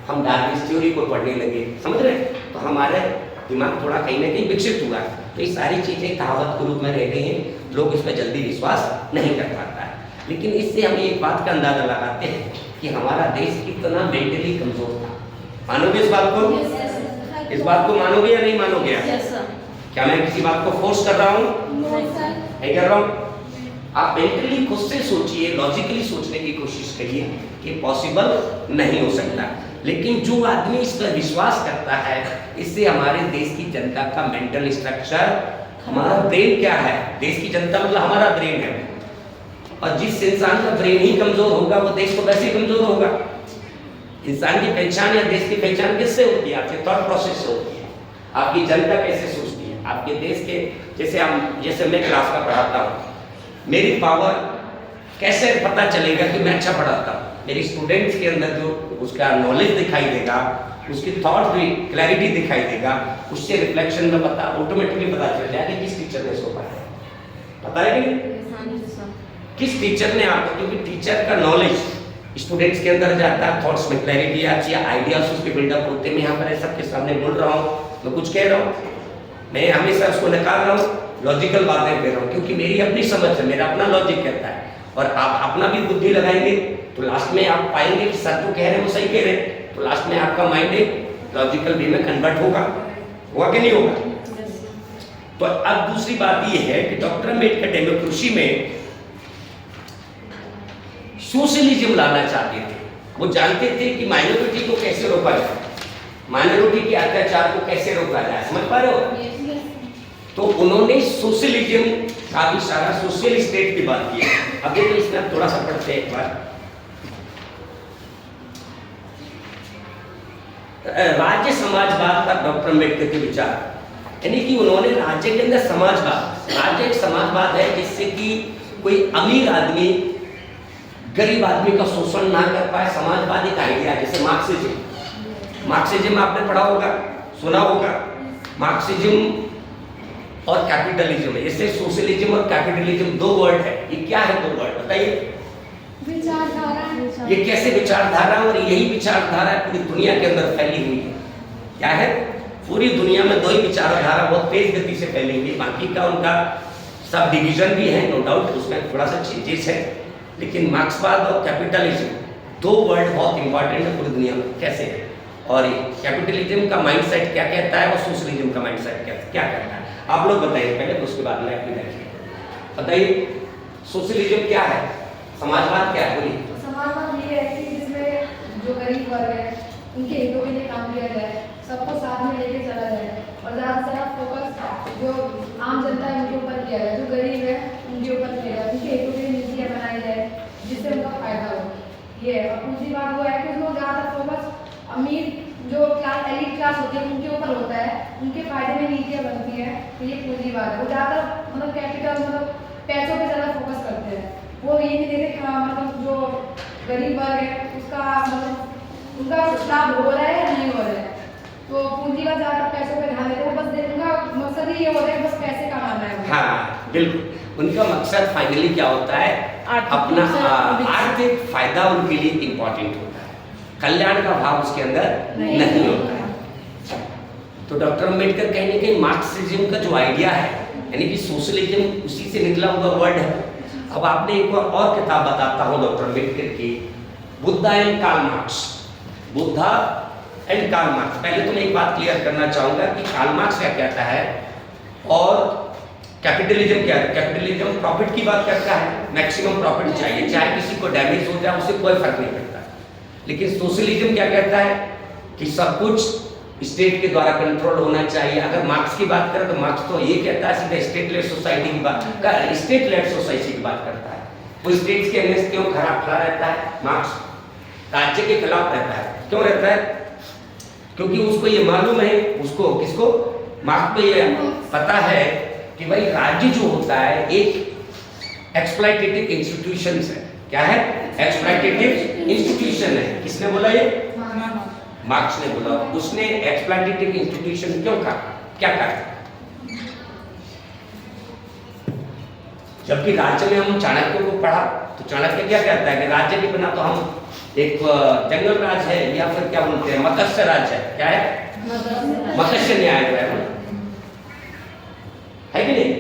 A: हम डार्विन थ्योरी को पढ़ने लगे, समझ रहे? तो हमारे दिमाग थोड़ा कहीं ना कहीं विकसित हुआ, तो ये सारी चीज़ें कहावत के रूप में रह गई हैं, लोग इस पर जल्दी विश्वास नहीं कर पाता है। लेकिन इससे हम एक बात का अंदाजा लगाते हैं कि हमारा देश कितना मेंटली कमजोर था। मानोगे इस बात को? इस बात को मानोगे या नहीं मानोगे? क्या मैं किसी बात को फोर्स कर रहा हूँ? नहीं कर रहा हूँ। आप मेंटली खुद से सोचिए, लॉजिकली सोचने की कोशिश करिए कि पॉसिबल नहीं हो सकता। लेकिन जो आदमी इस पर विश्वास करता है, इससे हमारे देश की जनता का मेंटल स्ट्रक्चर, हमारा ब्रेन क्या है, देश की जनता मतलब हमारा ब्रेन है, और जिस इंसान का ब्रेन ही कमजोर होगा वो देश तो वैसे ही कमजोर होगा। इंसान की पहचान या देश की पहचान किससे होती है? आपके थॉट प्रोसेस से होती है। आपकी जनता कैसे सोचती है, आपके देश के, जैसे मैं क्लास का पढ़ाता हूँ, मेरी पावर कैसे पता चलेगा कि मैं अच्छा पढ़ाता हूँ? मेरी स्टूडेंट्स के अंदर जो उसका नॉलेज दिखाई देगा, उसकी थॉट भी क्लैरिटी दिखाई देगा, उससे रिफ्लेक्शन में ऑटोमेटिकली पता चल जाएगा कि किस टीचर ने सो पढ़ाया। पता है कि किस टीचर ने आपको, क्योंकि टीचर का नॉलेज स्टूडेंट्स के अंदर जाता है, थॉट्स में क्लैरिटी आती है, आइडियाज उसके बिल्डअप होते हैं। मैं यहाँ पर सबके सामने बोल रहा हूँ, मैं कुछ कह रहा हूँ, मैं हमेशा उसको नकार रहा हूँ, लॉजिकल बातें कह रहा हूँ, क्योंकि मेरी अपनी समझ है, मेरा अपना लॉजिक कहता है। और आप अपना भी बुद्धि लगाएंगे तो लास्ट में आप पाएंगे कि सर जो कह रहे हैं वो सही कह रहे हैं, तो लास्ट में आपका माइंड एक लॉजिकल वे में कन्वर्ट होगा कि नहीं होगा? तो अब दूसरी बात ये है कि डॉक्टर अम्बेडकर डेमोक्रेसी में सोशलिज्म लाना चाहते थे। वो जानते थे कि माइनॉरिटी को कैसे रोका जाए, माइनॉरिटी के अत्याचार को कैसे रोका जाए, समझ पा रहे हो? तो उन्होंने सोशलिज्म का भी सारा सोशल स्टेट की बात की। अब देखो इसमें थोड़ा सा पढ़ते हैं एक बार। राज्य समाजवाद का डॉक्टर अम्बेडकर के विचार, यानी कि उन्होंने राज्य के अंदर समाजवाद, राज्य एक समाजवाद है जिससे कि कोई अमीर आदमी गरीब आदमी का शोषण ना कर पाए। समाजवाद एक आइडिया, जैसे मार्क्सिज्म आपने पढ़ा होगा, सुना होगा। मार्क्सिज्म और कैपिटलिज्म है, जैसे सोशलिज्म और कैपिटलिज्म दो वर्ड है। ये क्या है दो वर्ड बताइए?
F: विचारधारा।
A: ये कैसे विचारधारा, और यही विचारधारा पूरी दुनिया के अंदर फैली हुई है। क्या है? पूरी दुनिया में दो ही विचारधारा बहुत तेज गति से फैली हुई है। बाकी का उनका सब डिवीजन भी है, नो डाउट, उसमें थोड़ा सा चेंजेस है, लेकिन मार्क्सवाद और कैपिटलिज्म दो वर्ड बहुत इंपॉर्टेंट है पूरी दुनिया में। कैसे? और कैपिटलिज्म का माइंडसेट क्या कहता है और सोशलिज्म का माइंडसेट क्या कहता है, आप लोग बताइए पहले, तो उसके बाद में अपनी बताइए। सोशलिज्म क्या है, समाजवाद क्या है, बोलिए।
E: समाजवाद ये है कि जिसमें जो गरीब वर्ग है उनके हितों के लिए काम किया जाए, सबको साथ में लेके चला जाए, और ज़्यादा से ज़्यादा फोकस जो आम जनता है उनके ऊपर किया जाए, जो गरीब है उनके ऊपर किया जाए, उनके हितों के लिए नीतियाँ बनाई जाए जिससे उनका फायदा हो। ये है। और दूसरी बात वो है कि उसमें ज़्यादा फोकस अमीर जो क्लास, एलिट क्लास होती है उनके ऊपर होता है, उनके फायदे में नीतियाँ बनती हैं। तो ये पूंजीवाद है। वो ज़्यादा मतलब कैपिटल, मतलब पैसों पे ज़्यादा फोकस करते हैं। वो ये नहीं देखे कि मतलब जो गरीब वर्ग है उसका मतलब उनका लाभ हो रहा है या नहीं हो रहा है। तो पूंजीवाद ज़्यादा पैसों पे ध्यान देते हैं, वो बस उनका मकसद ही ये होता है बस पैसे कमाना है।
A: हाँ बिल्कुल, उनका मकसद फाइनली क्या होता है, अपना आर्थिक फायदा उनके लिए इम्पोर्टेंट होता है, कल्याण का भाव उसके अंदर नहीं होता है। तो डॉक्टर अम्बेडकर कहने के मार्क्सिज्म का जो आइडिया है, यानी कि सोशलिज्म उसी से निकला हुआ वर्ड है। अब आपने एक और किताब बताता हूँ डॉक्टर अम्बेडकर की, Buddha and Karl Marx. Buddha and Karl Marx. पहले तो मैं एक बात क्लियर करना चाहूंगा कि कार्ल मार्क्स क्या कहता है और कैपिटलिज्म क्या है। कैपिटलिज्म प्रॉफिट की बात करता है, मैक्सिमम प्रॉफिट चाहिए, चाहे किसी को डैमेज हो जाए उससे कोई फर्क नहीं पड़ता। लेकिन सोशलिज्म क्या कहता है कि सब कुछ स्टेट के द्वारा कंट्रोल होना चाहिए। अगर मार्क्स की बात करें तो मार्क्स तो ये कहता है सीधा स्टेट लेड सोसाइटी की बात, स्टेट लेड सोसाइटी की बात करता है। वो स्टेट्स के अगेंस्ट क्यों खड़ा रहता है मार्क्स, राज्य के खिलाफ रहता है। क्यों रहता है? क्योंकि उसको ये मालूम है, उसको किसको, मार्क्स को ये पता है कि भाई राज्य जो होता है एक एक्सप्लॉइटेटिव इंस्टीट्यूशंस है। क्या है? एक्सप्लॉइटेटिव इंस्टीट्यूशन है। किसने बोला ये? मार्क्स ने बोला। उसने एक्सप्लॉइटेटिव इंस्टीट्यूशन क्यों कहा, क्या कहा? जबकि राज्य में हम चाणक्य को पढ़ा तो चाणक्य क्या कहता है कि राज्य के बिना तो हम एक जंगल राज है या फिर क्या बोलते हैं मत्स्य राज है। क्या है? मत्स्य न्याय है कि नहीं?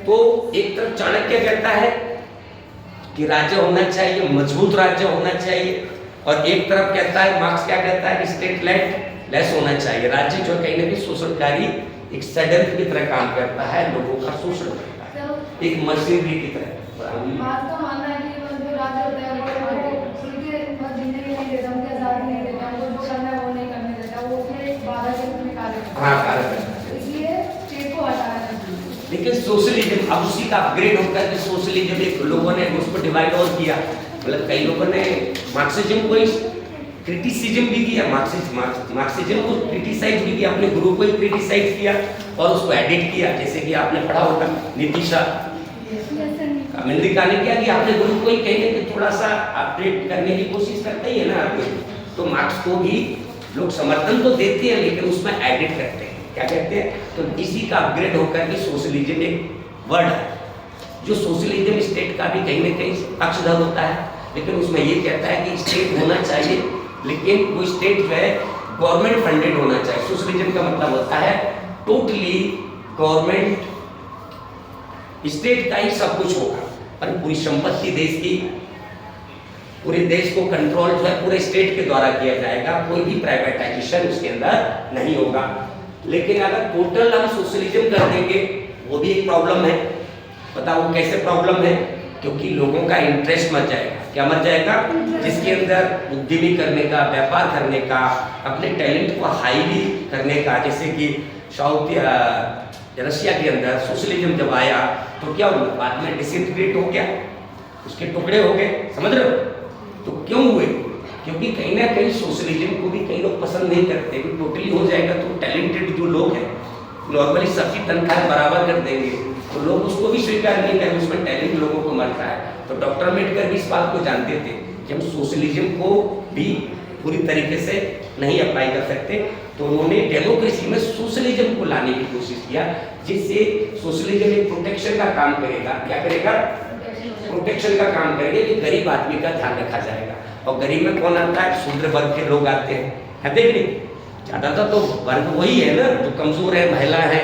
A: तो एक तरफ चाणक्य कहता है कि राज्य होना चाहिए, मजबूत राज्य होना चाहिए, और एक तरफ कहता है मार्क्स क्या कहता है कि स्टेट लेस होना चाहिए। राज्य जो कहीं ना कहीं शोषणकारी एक षड्यंत्र की तरह काम करता है, लोगों का शोषण करता है, एक मशीनरी की तरह।
E: मार्क्स का मानना है कि जो राज्य होता है वो उनके जिंदगी नहीं देता, उनके आजादी नहीं देता, उनको जो करना है वो नहीं करने देता, वो उसमें बाधा के रूप में कार्य करता है।
A: हाँ, कार्य करता है।
E: इसलिए स्टेट को हटाना चाहिए।
A: लेकिन सोशलिज्म अब उसी का अपग्रेड होकर के सोशलिज्म एक लोगों ने उसको डिवाइड और किया। मतलब कई लोगों ने मार्क्सिज्म को क्रिटिसिज्म भी किया, मार्क्सिज्म को क्रिटिसाइज भी किया, अपने गुरु को ही क्रिटिसाइज किया और उसको एडिट किया। जैसे कि आपने पढ़ा होगा नीतीशा कामिंदिका ने क्या किया, अपने गुरु को ही कहेंगे कि थोड़ा सा अपडेट करने की कोशिश करते ही है ना आपको। तो मार्क्स को भी लोग समर्थन तो देते हैं लेकिन उसमें एडिट करते हैं। क्या कहते हैं? तो इसी का अपग्रेड होकर के सोशलिज्म एक वर्ड है। जो सोशलिज्म स्टेट का भी कहीं ना कहीं पक्षधर होता है, लेकिन उसमें ये कहता है कि स्टेट होना चाहिए, लेकिन वो स्टेट जो है गवर्नमेंट फंडेड होना चाहिए। सोशलिज्म का मतलब होता है टोटली गवर्नमेंट, स्टेट का ही सब कुछ होगा और पूरी संपत्ति देश की, पूरे देश को कंट्रोल जो है पूरे स्टेट के द्वारा किया जाएगा, कोई भी प्राइवेटाइजेशन उसके अंदर नहीं होगा। लेकिन अगर टोटल हम सोशलिज्म कर देंगे वो भी एक प्रॉब्लम है। बताओ वो कैसे प्रॉब्लम है? क्योंकि लोगों का इंटरेस्ट मर जाएगा। क्या मर जाएगा? जिसके अंदर उद्यमी करने का, व्यापार करने का, अपने टैलेंट को हाईली करने का, जैसे कि साउथ रशिया के अंदर सोशलिज्म जब आया तो क्या हुआ? बाद में डिसइंटीग्रेट हो गया, उसके टुकड़े हो गए। समझ रहे हो? तो क्यों हुए? क्योंकि कहीं ना कहीं सोशलिज्म को भी कई लोग पसंद नहीं करते कि टोटली हो जाएगा तो टैलेंटेड जो लोग हैं नॉर्मली सबकी तनख्वाह बराबर कर देंगे, तो लोग उसको भी स्वीकार नहीं करेंगे, उसमें टैलेंट लोगों को मिलता है। तो डॉक्टर अम्बेडकर भी इस बात को जानते थे कि हम सोशलिज्म को भी पूरी तरीके से नहीं अप्लाई कर सकते, तो उन्होंने डेमोक्रेसी में सोशलिज्म को लाने की कोशिश किया, जिससे सोशलिज्म एक प्रोटेक्शन का काम करेगा। क्या करेगा? प्रोटेक्शन का काम करेगा कि गरीब आदमी का ध्यान रखा जाएगा। और गरीब में कौन आता है? शूद्र वर्ग के लोग आते हैं, है देख नहीं? ज़्यादातर तो वर्ग वही है ना जो कमजोर है, महिला है,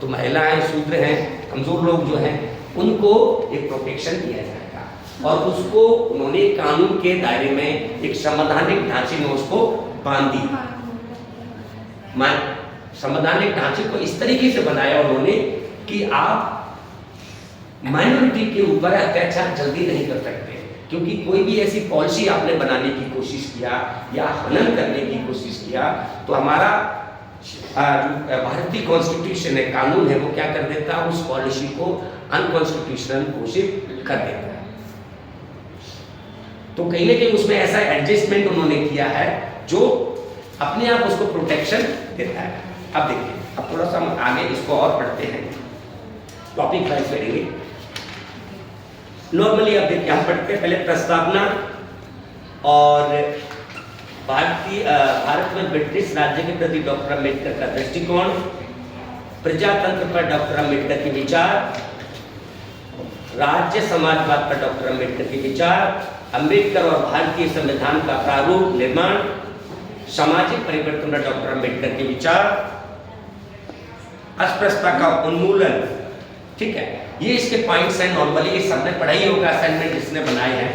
A: तो महिला है, शूद्र हैं, कमजोर लोग जो हैं उनको एक प्रोटेक्शन दिया जाएगा। और उसको उन्होंने कानून के दायरे में एक संवैधानिक ढांचे में उसको बांध दिया। संवैधानिक ढांचे को इस तरीके से बनाया उन्होंने कि आप माइनॉरिटी के ऊपर अत्याचार जल्दी नहीं कर सकते, क्योंकि कोई भी ऐसी पॉलिसी आपने बनाने की कोशिश किया या हनन करने की कोशिश किया तो हमारा भारतीय कॉन्स्टिट्यूशन है, कानून है, वो क्या कर देता है? उस पॉलिसी को अनकॉन्स्टिट्यूशनल घोषित कर देता है। तो कहीं ना कहीं उसमें ऐसा एडजस्टमेंट उन्होंने किया है जो अपने आप उसको प्रोटेक्शन देता है। अब देखिए, अब थोड़ा सा हम आगे इसको और पढ़ते हैं, टॉपिक वाइज करेंगे। नॉर्मली अब देखिए हम पढ़ते हैं पहले प्रस्तावना और भारत में ब्रिटिश राज्य के प्रति डॉक्टर अम्बेडकर का दृष्टिकोण, प्रजातंत्र पर डॉक्टर अम्बेडकर के विचार, राज्य समाजवाद पर डॉक्टर अम्बेडकर के विचार, अम्बेडकर और भारतीय संविधान का प्रारूप निर्माण, सामाजिक परिवर्तन पर डॉक्टर अम्बेडकर के विचार, अस्पृश्यता का उन्मूलन। ठीक है, ये इसके पॉइंट्स हैं। नॉर्मली ये सबने पढ़ा ही होगा, असाइनमेंट जिसने बनाए हैं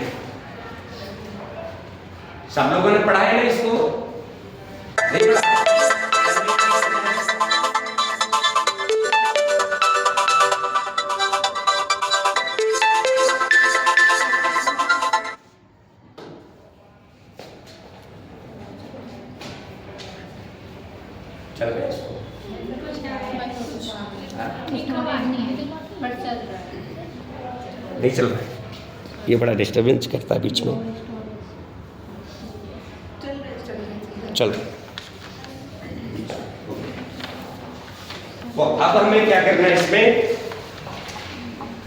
A: सब लोगों ने पढ़ा है ना इसको? नहीं पढ़ा? चल गया इसको नहीं चल रहा है, ये बड़ा डिस्टर्बेंस करता है बीच में। चल तो अब हमें क्या करना है इसमें?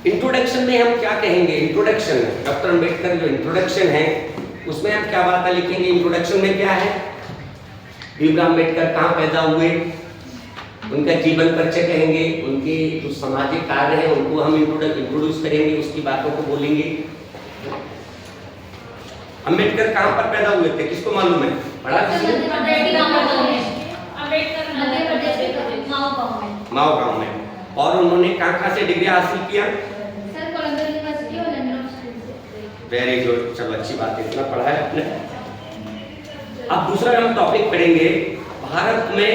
A: इंट्रोडक्शन में हम क्या कहेंगे? इंट्रोडक्शन में डॉक्टर अम्बेडकर जो इंट्रोडक्शन है उसमें हम क्या बातें लिखेंगे? इंट्रोडक्शन में क्या है? भीमराव अम्बेडकर कहाँ पैदा हुए, उनका जीवन परिचय कहेंगे, उनके जो सामाजिक कार्य है उनको हम इंट्रोड्यूस करेंगे, उसकी बातों को बोलेंगे। अम्बेडकर कहाँ पर पैदा हुए थे, किसको मालूम है? पढ़ा माओ गांव में। और उन्होंने कहाँ से डिग्री हासिल किया? वेरी गुड, चलो अच्छी बात है, इतना पढ़ा है आपने। अब दूसरा हम टॉपिक पढ़ेंगे, भारत में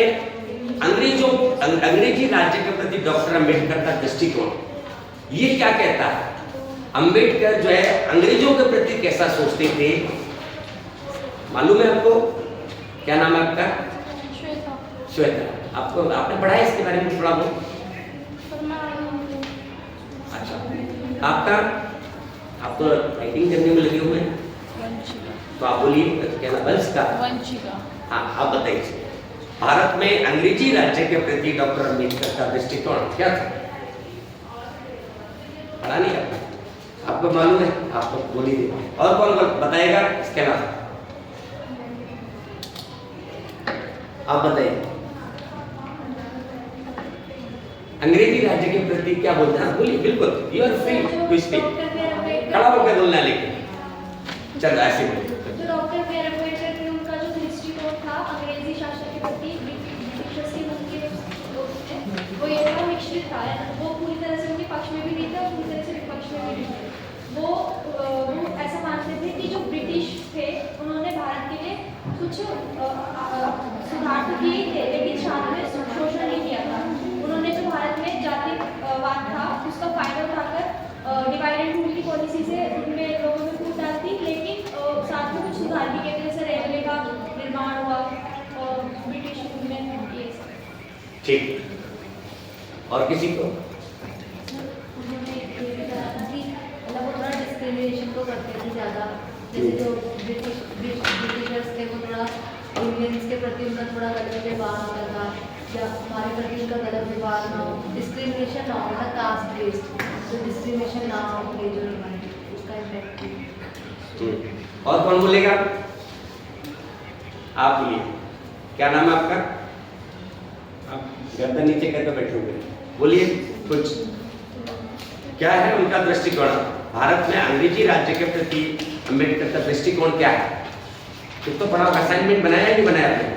A: अंग्रेजी राज्य के प्रति डॉक्टर अम्बेडकर का दृष्टिकोण। ये क्या कहता है? अम्बेडकर जो है अंग्रेजों के प्रति कैसा सोचते थे, मालूम है आपको? क्या नाम है आपका? श्वेता। आपको आपने पढ़ा है इसके बारे में? थोड़ा बहुत। अच्छा, आपका आप तो राइटिंग करने में लगे हुए हैं, तो आप बोलिए क्या नाम? वंश का? हाँ, आप बताइए भारत में अंग्रेजी राज्य के प्रति डॉक्टर अम्बेडकर का दृष्टिकोण क्या था? पढ़ा नहीं आपको? आपको मालूम है? आपको बोलिए। और कौन बताएगा इसके अलावा? आप बताइए अंग्रेजी राज्य के प्रति क्या बोलते हैं? बोलिए, बिल्कुल you are free to speak. खड़ा होकर बोलना, लेकिन चल ऐसे बोलिए।
B: जो डॉक्टर बी आर अम्बेडकर थे, उनका जो दृष्टिकोण था अंग्रेजी शासन के प्रति, ब्रिटिश के उनके वो ये था, मिश्रित था। वो पूरी तरह से उनके पक्ष में भी नहीं थे और पूरी तरह से विपक्ष में भी नहीं थे। वो ऐसा मानते थे कि जो ब्रिटिश थे उन्होंने भारत के लिए कुछ सुधार तो किए थे, लेकिन शांति में शोषण नहीं किया था। उन्होंने जो भारत में जातिवाद था उसका फायदा उठाकर डिवाइड एंड रूल की पॉलिसी से उनमें लोगों में फूट डालती, लेकिन साथ में कुछ सुधार भी किए, जैसे रेलवे का निर्माण हुआ और ब्रिटिश रूल में ये सब।
A: ठीक, और किसी को?
B: वो थोड़ा डिस्क्रिमिनेशन तो करते थे ज़्यादा, जैसे जो ब्रिटिशर्स थे वो थोड़ा इंडियंस के प्रति उनका थोड़ा गलत व्यवहार होता था, या हमारे प्रति उनका गलत व्यवहार ना हो, डिस्क्रिमिनेशन ना हो, कास्ट बेस्ड तो डिस्क्रिमिनेशन ना हो, जो उसका इफेक्ट।
A: और कौन बोलेगा? आप बोलिए, क्या नाम है आपका? आप गर्दन नीचे करके बैठे हुए, बोलिए कुछ। क्या है उनका दृष्टिकोण? भारत में अंग्रेजी राज्य के प्रति अम्बेडकर का दृष्टिकोण क्या है? कुछ तो पढ़ा, असाइनमेंट बनाया नहीं बनाया आपने?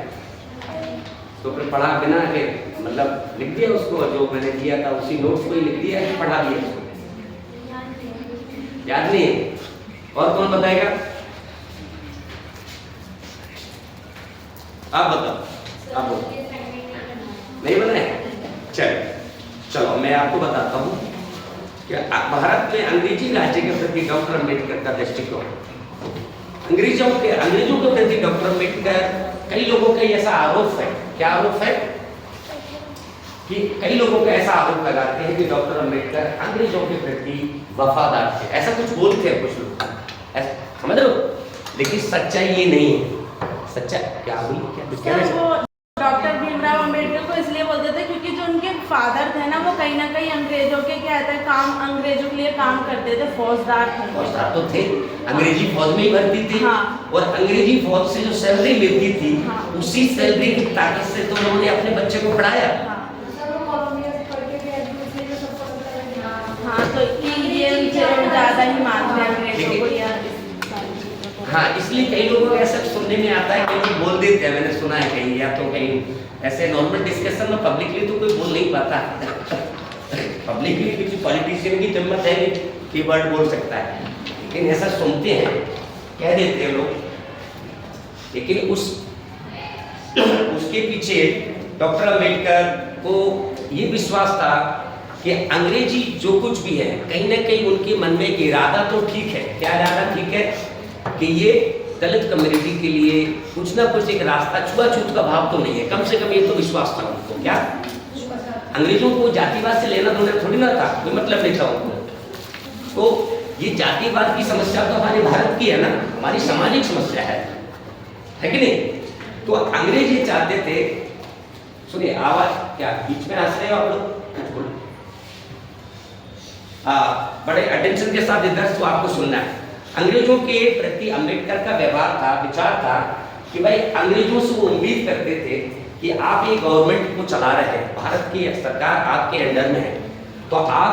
A: तो फिर पढ़ा बिना के मतलब लिख दिया उसको, जो मैंने दिया था उसी नोट्स को ही लिख दिया है, पढ़ा दिया उसको? याद नहीं है? और कौन बताएगा? आप बताओ, आप बोलो। नहीं बनाए? चलो मैं आपको बताता हूँ कि भारत में अंग्रेजी राज्य के प्रति डॉक्टर अम्बेडकर का दृष्टिकोण। अंग्रेजों के प्रति डॉक्टर अम्बेडकर, कई लोगों का ऐसा आरोप है, क्या आरोप है? कि कई लोगों का ऐसा आरोप लगाते हैं कि डॉक्टर अम्बेडकर अंग्रेजों के प्रति वफादार थे, ऐसा कुछ बोलते हैं कुछ लोग, समझ लो। लेकिन सच्चाई ये नहीं है। सच्चाई क्या बोली? क्या
D: डॉक्टर भीमराव अम्बेडकर को इसलिए बोलते थे क्योंकि जो उनके फादर थे ना वो कहीं ना कहीं अंग्रेजों के क्या कहते हैं काम अंग्रेजों के लिए काम करते थे, फौजदार थे।
A: फौजदार तो थे, अंग्रेजी फौज में ही भर्ती थी।
D: हाँ।
A: और अंग्रेजी फौज से जो सैलरी मिलती थी,
D: हाँ।
A: उसी सैलरी की ताकत से तो उन्होंने अपने बच्चे को पढ़ाया।
D: हाँ।
E: सर वो कॉलोनिया से पढ़ के गए तो इसलिए जो सबको लगता है कि हाँ
D: हाँ, तो ये ज़्यादा ही मानते हैं अंग्रेजों को या
A: हाँ, इसलिए कई लोगों को ऐसा सुनने में आता है, कई लोग बोल देते हैं, मैंने सुना है कहीं, या तो कहीं ऐसे नॉर्मल डिस्कशन में पब्लिकली तो कोई बोल नहीं पाता। पब्लिकली किसी पॉलिटिशियन की हिम्मत है कि वर्ड बोल सकता है, लेकिन ऐसा सुनते हैं, कह देते हैं लोग। लेकिन उसके पीछे डॉक्टर अम्बेडकर को ये विश्वास था कि अंग्रेजी जो कुछ भी है, कहीं ना कहीं उनके मन में एक इरादा तो ठीक है। क्या इरादा ठीक है? कि ये दलित कम्युनिटी के लिए कुछ ना कुछ एक रास्ता, छुआछूत का भाव तो नहीं है, कम से कम ये तो विश्वास था उनको। क्या अंग्रेजों को जातिवाद से लेना देना थोड़ी ना था, कोई मतलब नहीं था उनको। तो ये जातिवाद की समस्या तो हमारे भारत की है ना, हमारी सामाजिक समस्या है कि नहीं? तो अंग्रेज ये चाहते थे, सुनिए आवाज क्या बीच में हंस रहे हो आप लोग? बड़े अटेंशन के साथ इधर तो आपको सुनना है। अंग्रेजों के प्रति अम्बेडकर का व्यवहार था, विचार था कि भाई अंग्रेजों से वो उम्मीद करते थे कि आप ये गवर्नमेंट को चला रहे हैं, भारत की सरकार आपके अंडर में है, तो आप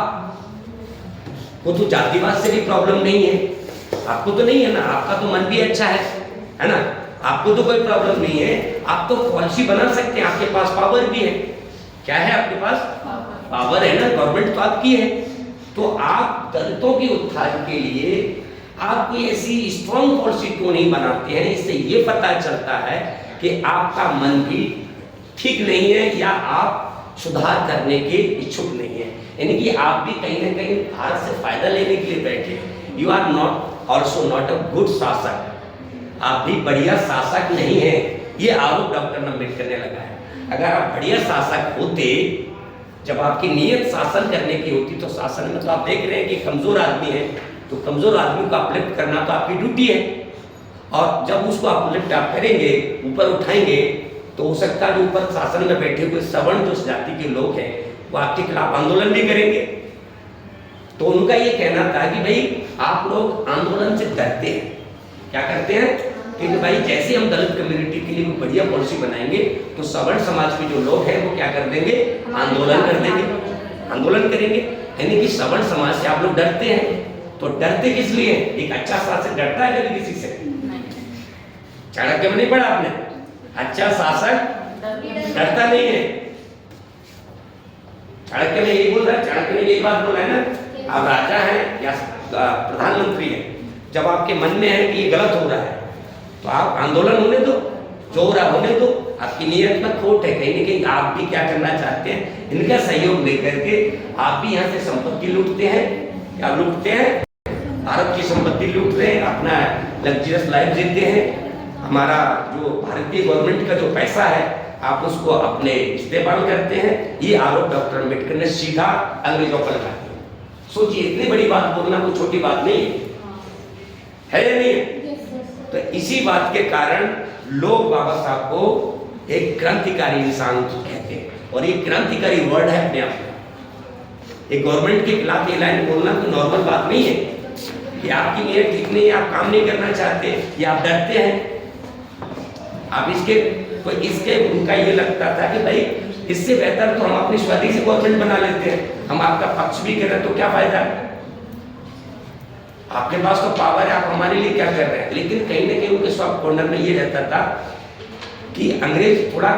A: को तो जातिवाद से भी प्रॉब्लम नहीं है, आपको तो नहीं है ना, आपका तो मन भी अच्छा है ना, आपको तो कोई प्रॉब्लम नहीं है, आप तो पॉलिसी बना सकते हैं, आपके पास पावर भी है। क्या है आपके पास? पावर है ना, गवर्नमेंट तो आपकी है। तो आप दलितों के उत्थान के लिए आप कोई ऐसी स्ट्रॉन्ग पॉलिसी क्यों नहीं बनाते हैं? इससे ये पता चलता है कि आपका मन भी ठीक नहीं है या आप सुधार करने के इच्छुक नहीं है, यानी कि आप भी कहीं ना कहीं भारत से फायदा लेने के लिए बैठे हैं। You are not also not a good शासक, आप भी बढ़िया शासक नहीं है, ये आरोप डॉक्टर अम्बेडकर ने लगाया। अगर आप बढ़िया शासक होते, जब आपकी नीयत शासन करने की होती, तो शासन में तो आप देख रहे हैं कि कमजोर आदमी है, तो कमजोर आदमी को अपलिफ्ट करना तो आपकी ड्यूटी है, और जब उसको अपलिफ्ट आप करेंगे, ऊपर उठाएंगे, तो हो सकता है जो ऊपर शासन में बैठे हुए सवर्ण जो जाति के लोग हैं वो आपके खिलाफ आंदोलन भी करेंगे। तो उनका ये कहना था कि भाई आप लोग आंदोलन से डरते हैं, क्या करते हैं कि भाई जैसे हम दलित कम्युनिटी के लिए बढ़िया पॉलिसी बनाएंगे तो सवर्ण समाज के जो लोग हैं वो क्या कर देंगे? आंदोलन कर देंगे, आंदोलन करेंगे। यानी कि सवर्ण समाज से आप लोग डरते हैं, तो डरते किस लिए? एक अच्छा शासक डरता है कभी किसी से? चाणक्य में नहीं पढ़ा आपने? अच्छा शासक डरता नहीं है। चाणक्य ने यही बोल रहा है, चाणक्य ने यही बात बोला है ना, आप राजा हैं या प्रधानमंत्री हैं, जब आपके मन में है कि ये गलत हो रहा है तो आप आंदोलन होने दो, जो हो रहा होने दो, आपकी नीयत में खोट है, कहीं ना कहीं आप भी क्या करना चाहते हैं, इनका सहयोग लेकर के आप भी यहाँ से संपत्ति लूटते हैं, क्या लूटते हैं? भारत की संपत्ति लूट रहे हैं, अपना लग्जरियस लाइफ जीते हैं, हमारा जो भारतीय गवर्नमेंट का जो पैसा है आप उसको अपने इस्तेमाल करते हैं। ये आरोप डॉक्टर अम्बेडकर ने सीधा अंग्रेजों पर लगा दिया। सोचिए, इतनी बड़ी बात बोलना कोई छोटी बात नहीं है या नहीं है? तो इसी बात के कारण लोग बाबा साहब को एक क्रांतिकारी इंसान कहते हैं, और ये क्रांतिकारी वर्ड है अपने आप में। एक गवर्नमेंट के खिलाफ ये लाइन बोलना तो नॉर्मल बात नहीं है कि आपकी नीयत ठीक नहीं है, आप काम नहीं करना चाहते या आप डरते हैं। आप इसके उनका ये लगता था कि भाई इससे बेहतर तो हम अपनी स्वाधीन से गवर्नमेंट बना लेते हैं, हम आपका पक्ष भी करें तो क्या फायदा है? आपके पास तो पावर है, आप हमारे लिए क्या कर रहे हैं? लेकिन कहीं ना कहीं उनके सॉफ्ट कॉर्नर में ये रहता था कि अंग्रेज थोड़ा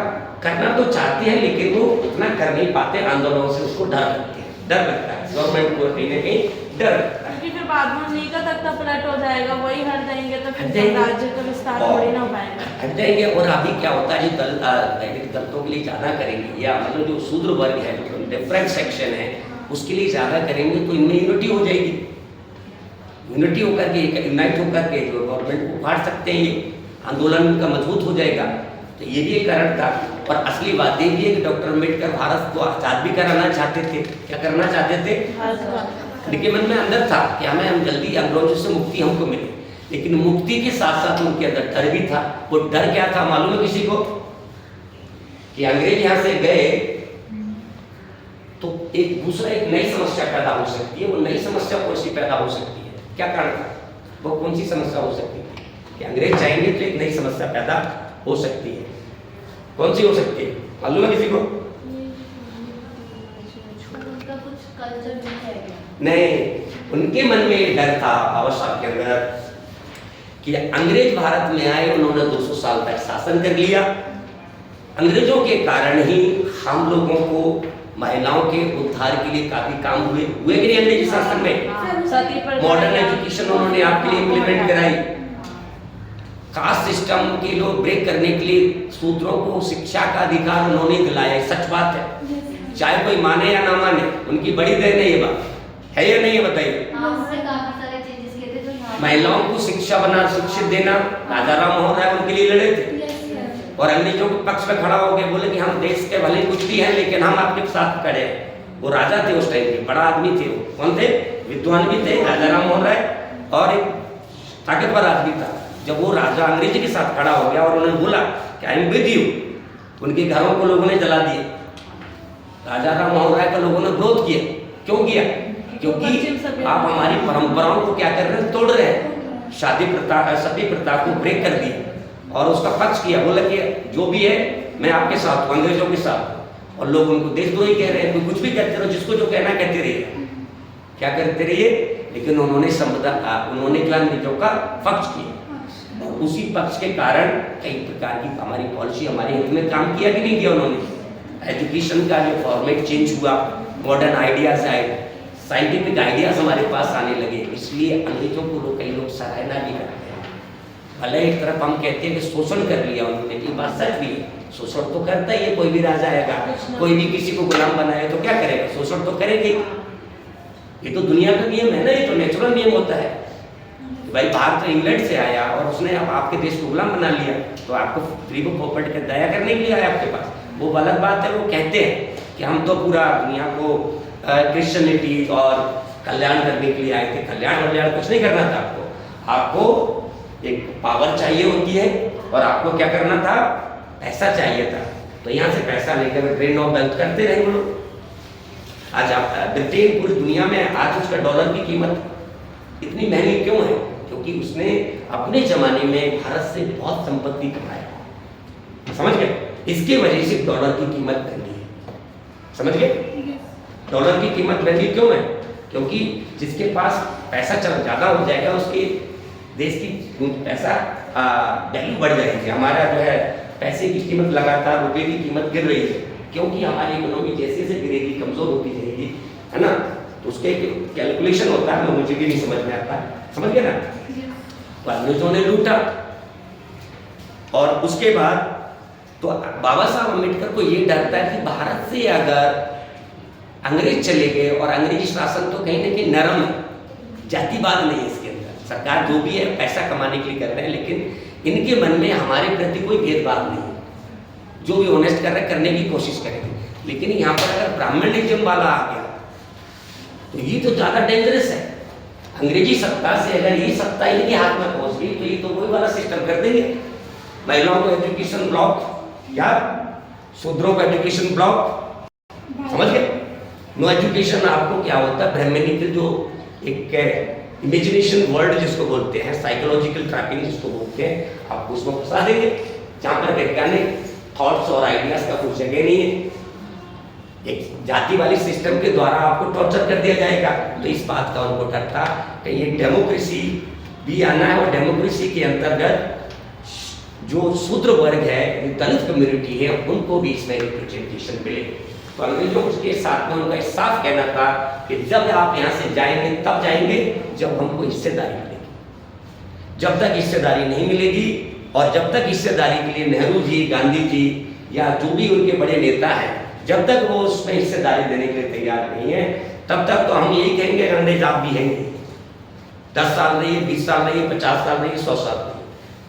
A: करना तो चाहते हैं लेकिन वो उतना कर नहीं पाते, आंदोलनों से उसको डर लगता है, गवर्नमेंट को कहीं ना कहीं डर लगता है।
D: क्योंकि फिर बाद में उन्हीं का तख्ता पलट हो जाएगा, वही हट जाएंगे तो फिर राज्य का विस्तार थोड़ी ना हो पाएगा,
A: हट जाएंगे। और अभी क्या होता है, जो दलितों के लिए ज़्यादा करेंगे या मतलब जो शूद्र वर्ग है, जो डिफरेंट सेक्शन है, उसके लिए ज़्यादा करेंगे तो इनमें यूनिटी हो जाएगी, यूनिटी होकर के यूनाइट होकर के जो गवर्नमेंट को फाड़ सकते हैं, ये आंदोलन का मजबूत हो जाएगा। तो ये भी एक कारण था। और असली बात ये भी है कि डॉक्टर अम्बेडकर भारत को आज़ाद भी कराना चाहते थे। क्या करना चाहते थे? उनके मन में अंदर था कि हमें हम जल्दी अंग्रेजों से मुक्ति हमको मिले, लेकिन मुक्ति के साथ साथ उनके अंदर डर भी था। वो डर क्या था मालूम है किसी को? कि अंग्रेज यहाँ से गए एक दूसरा एक नई समस्या पैदा हो सकती है। वो नई समस्या कौन सी पैदा हो सकती है, क्या कारण था, वो कौन सी समस्या हो सकती है कि अंग्रेज चाहेंगे तो एक नई समस्या पैदा हो सकती है। कौन सी हो सकती है, मालूम है किसी को?
B: उनका कुछ कल्चर नहीं है क्या?
A: नहीं, उनके मन में एक डर था बाबा साहब के अंदर कि अंग्रेज भारत में आए, उन्होंने 200 साल तक शासन कर लिया। अंग्रेजों के कारण ही हम लोगों को महिलाओं के उद्धार के लिए काफी काम हुए कि नहीं अंग्रेजी शासन में?
D: सती प्रथा
A: मॉडर्न एजुकेशन उन्होंने आपके लिए इम्प्लीमेंट कराई। कास्ट सिस्टम के लोग ब्रेक करने के लिए शूद्रों को शिक्षा का अधिकार उन्होंने दिलाया। सच बात है, चाहे कोई माने या ना माने, उनकी बड़ी देन है ये बात, है या नहीं है बताइए?
B: हाँ, उन्होंने काफी सारे चेंजेस किए थे जो यहाँ
A: महिलाओं को शिक्षित देना, राजा राम मोहन राय उनके लिए लड़े थे और अंग्रेजों के पक्ष में खड़ा होकर बोले कि हम देश के भले कुछ भी हैं लेकिन हम आपके साथ खड़े हैं। वो राजा थे उस टाइम के, बड़ा आदमी थे वो। कौन थे? विद्वान भी थे, राजा राम मोहन राय, और एक ताकतवर आदमी था। जब वो राजा अंग्रेजी के साथ खड़ा हो गया और उन्होंने बोला कि आई एम विद यू, उनके घरों को लोगों ने जला दिया। राजा राम मोहन राय का लोगों ने विरोध किया। क्यों किया? क्योंकि आप हमारी परंपराओं को क्या कर रहे हैं, तोड़ रहे हैं। शादी प्रथा, सती प्रथा को ब्रेक कर दिया और उसका पक्ष किया। बोला कि जो भी है मैं आपके साथ हूँ, अंग्रेजों के साथ। और लोग उनको देशद्रोही कह रहे हैं, तो कुछ भी कहते रहो, जिसको जो कहना कहते रहिए, क्या करते रहिए। लेकिन उन्होंने क्या अंग्रेजों का पक्ष किया और उसी पक्ष के कारण कई प्रकार की हमारी पॉलिसी हमारे हित में काम किया कि नहीं किया उन्होंने। एजुकेशन का जो फॉर्मेट चेंज हुआ, मॉडर्न आइडियाज आए, साइंटिफिक आइडियाज हमारे पास आने लगे, इसलिए अंग्रेजों को कई लोग सराहना भी करते हैं। भले एक तरफ हम कहते हैं कि शोषण कर लिया उन्होंने, ये बात सच भी है, शोषण तो करता ही है। कोई भी राजा आएगा, कोई भी किसी को गुलाम बनाए तो क्या करेगा, शोषण तो करेगी। ये तो दुनिया का नियम है ना, ये तो नेचुरल नियम होता है। भाई बाहर तो इंग्लैंड से आया और उसने अब आपके देश को गुलाम बना लिया, तो आपको फ्री को पोपट के दया करने के लिए आया आपके पास, वो अलग बात है। वो कहते हैं कि हम तो पूरा दुनिया को क्रिश्चियनिटी और कल्याण करने के लिए आए थे। कल्याण कुछ नहीं करना था आपको एक पावर चाहिए होती है और आपको क्या करना था, पैसा चाहिए था। तो यहाँ से पैसा लेकर ट्रेन ऑफ वेल्थ करते रहे वो लोग। आज आप ब्रिटेन पूरी दुनिया में आज उसका डॉलर की कीमत इतनी महंगी क्यों है? क्योंकि उसने अपने जमाने में भारत से बहुत संपत्ति कमाया, समझ गए? इसके वजह से डॉलर की कीमत महंगी है, समझ गए? डॉलर की कीमत महंगी क्यों है? क्योंकि जिसके पास पैसा ज़्यादा हो जाएगा उसके देश की पैसा वैल्यू बढ़ जाएगी। हमारा जो है पैसे की कीमत लगातार, रुपये की कीमत गिर रही है, क्योंकि हमारी इकोनॉमी जैसे जैसे गिरेगी, कमज़ोर होती जाएगी, है ना। तो उसके कैलकुलेशन होता है, मुझे भी नहीं समझ में आता, समझ गए ना। तो अंग्रेजों ने लूटा और उसके बाद तो बाबा साहब अम्बेडकर को ये डर था कि भारत से अगर अंग्रेज चले गए, और अंग्रेजी शासन तो कहीं ना कहीं नरम है, जातिवाद नहीं है इसके अंदर। सरकार जो भी है पैसा कमाने के लिए कर रहे हैं, लेकिन इनके मन में हमारे प्रति कोई भेदभाव नहीं है। जो भी ऑनेस्ट कर रहे हैं करने की कोशिश करेंगे। लेकिन यहाँ पर अगर ब्राह्मणिज्म वाला आ गया तो ये तो ज़्यादा डेंजरस है। अंग्रेजी सत्ता से अगर ये सत्ता इनके हाथ में पहुँच गई तो ये तो वही वाला सिस्टम कर देंगे। महिलाओं को एजुकेशन ब्लॉक या शूद्रों को एजुकेशन ब्लॉक, समझ गए? नो एजुकेशन आपको क्या होता है, ब्राह्मणिक जो एक इमेजिनेशन वर्ल्ड जिसको बोलते हैं, साइकोलॉजिकल ट्रैपिंग जिसको बोलते हैं, आपको उसमें फंसा देंगे जहाँ पर वैज्ञानिक थॉट्स और आइडियाज का कुछ जगह नहीं है। एक जाति वाली सिस्टम के द्वारा आपको टॉर्चर कर दिया जाएगा। तो इस बात का उनको डर था कि ये डेमोक्रेसी भी आना है, और डेमोक्रेसी के अंतर्गत जो शूद्र वर्ग है, दलित कम्युनिटी है, उनको भी इसमें रिप्रेजेंटेशन मिले। तो अंग्रेजों के साथ में उनका साफ कहना था कि जब आप यहाँ से जाएंगे तब जाएंगे जब हमको हिस्सेदारी मिलेगी। जब तक हिस्सेदारी नहीं मिलेगी और जब तक हिस्सेदारी के लिए नेहरू जी, गांधी जी या जो भी उनके बड़े नेता हैं, जब तक वो उसमें हिस्सेदारी देने के लिए तैयार नहीं है, तब तक तो हम यही कहेंगे अंग्रेज आप भी हैं। 10 साल रहिए, 20 साल रहिए, 50 साल रहिए, 100 साल रहिए,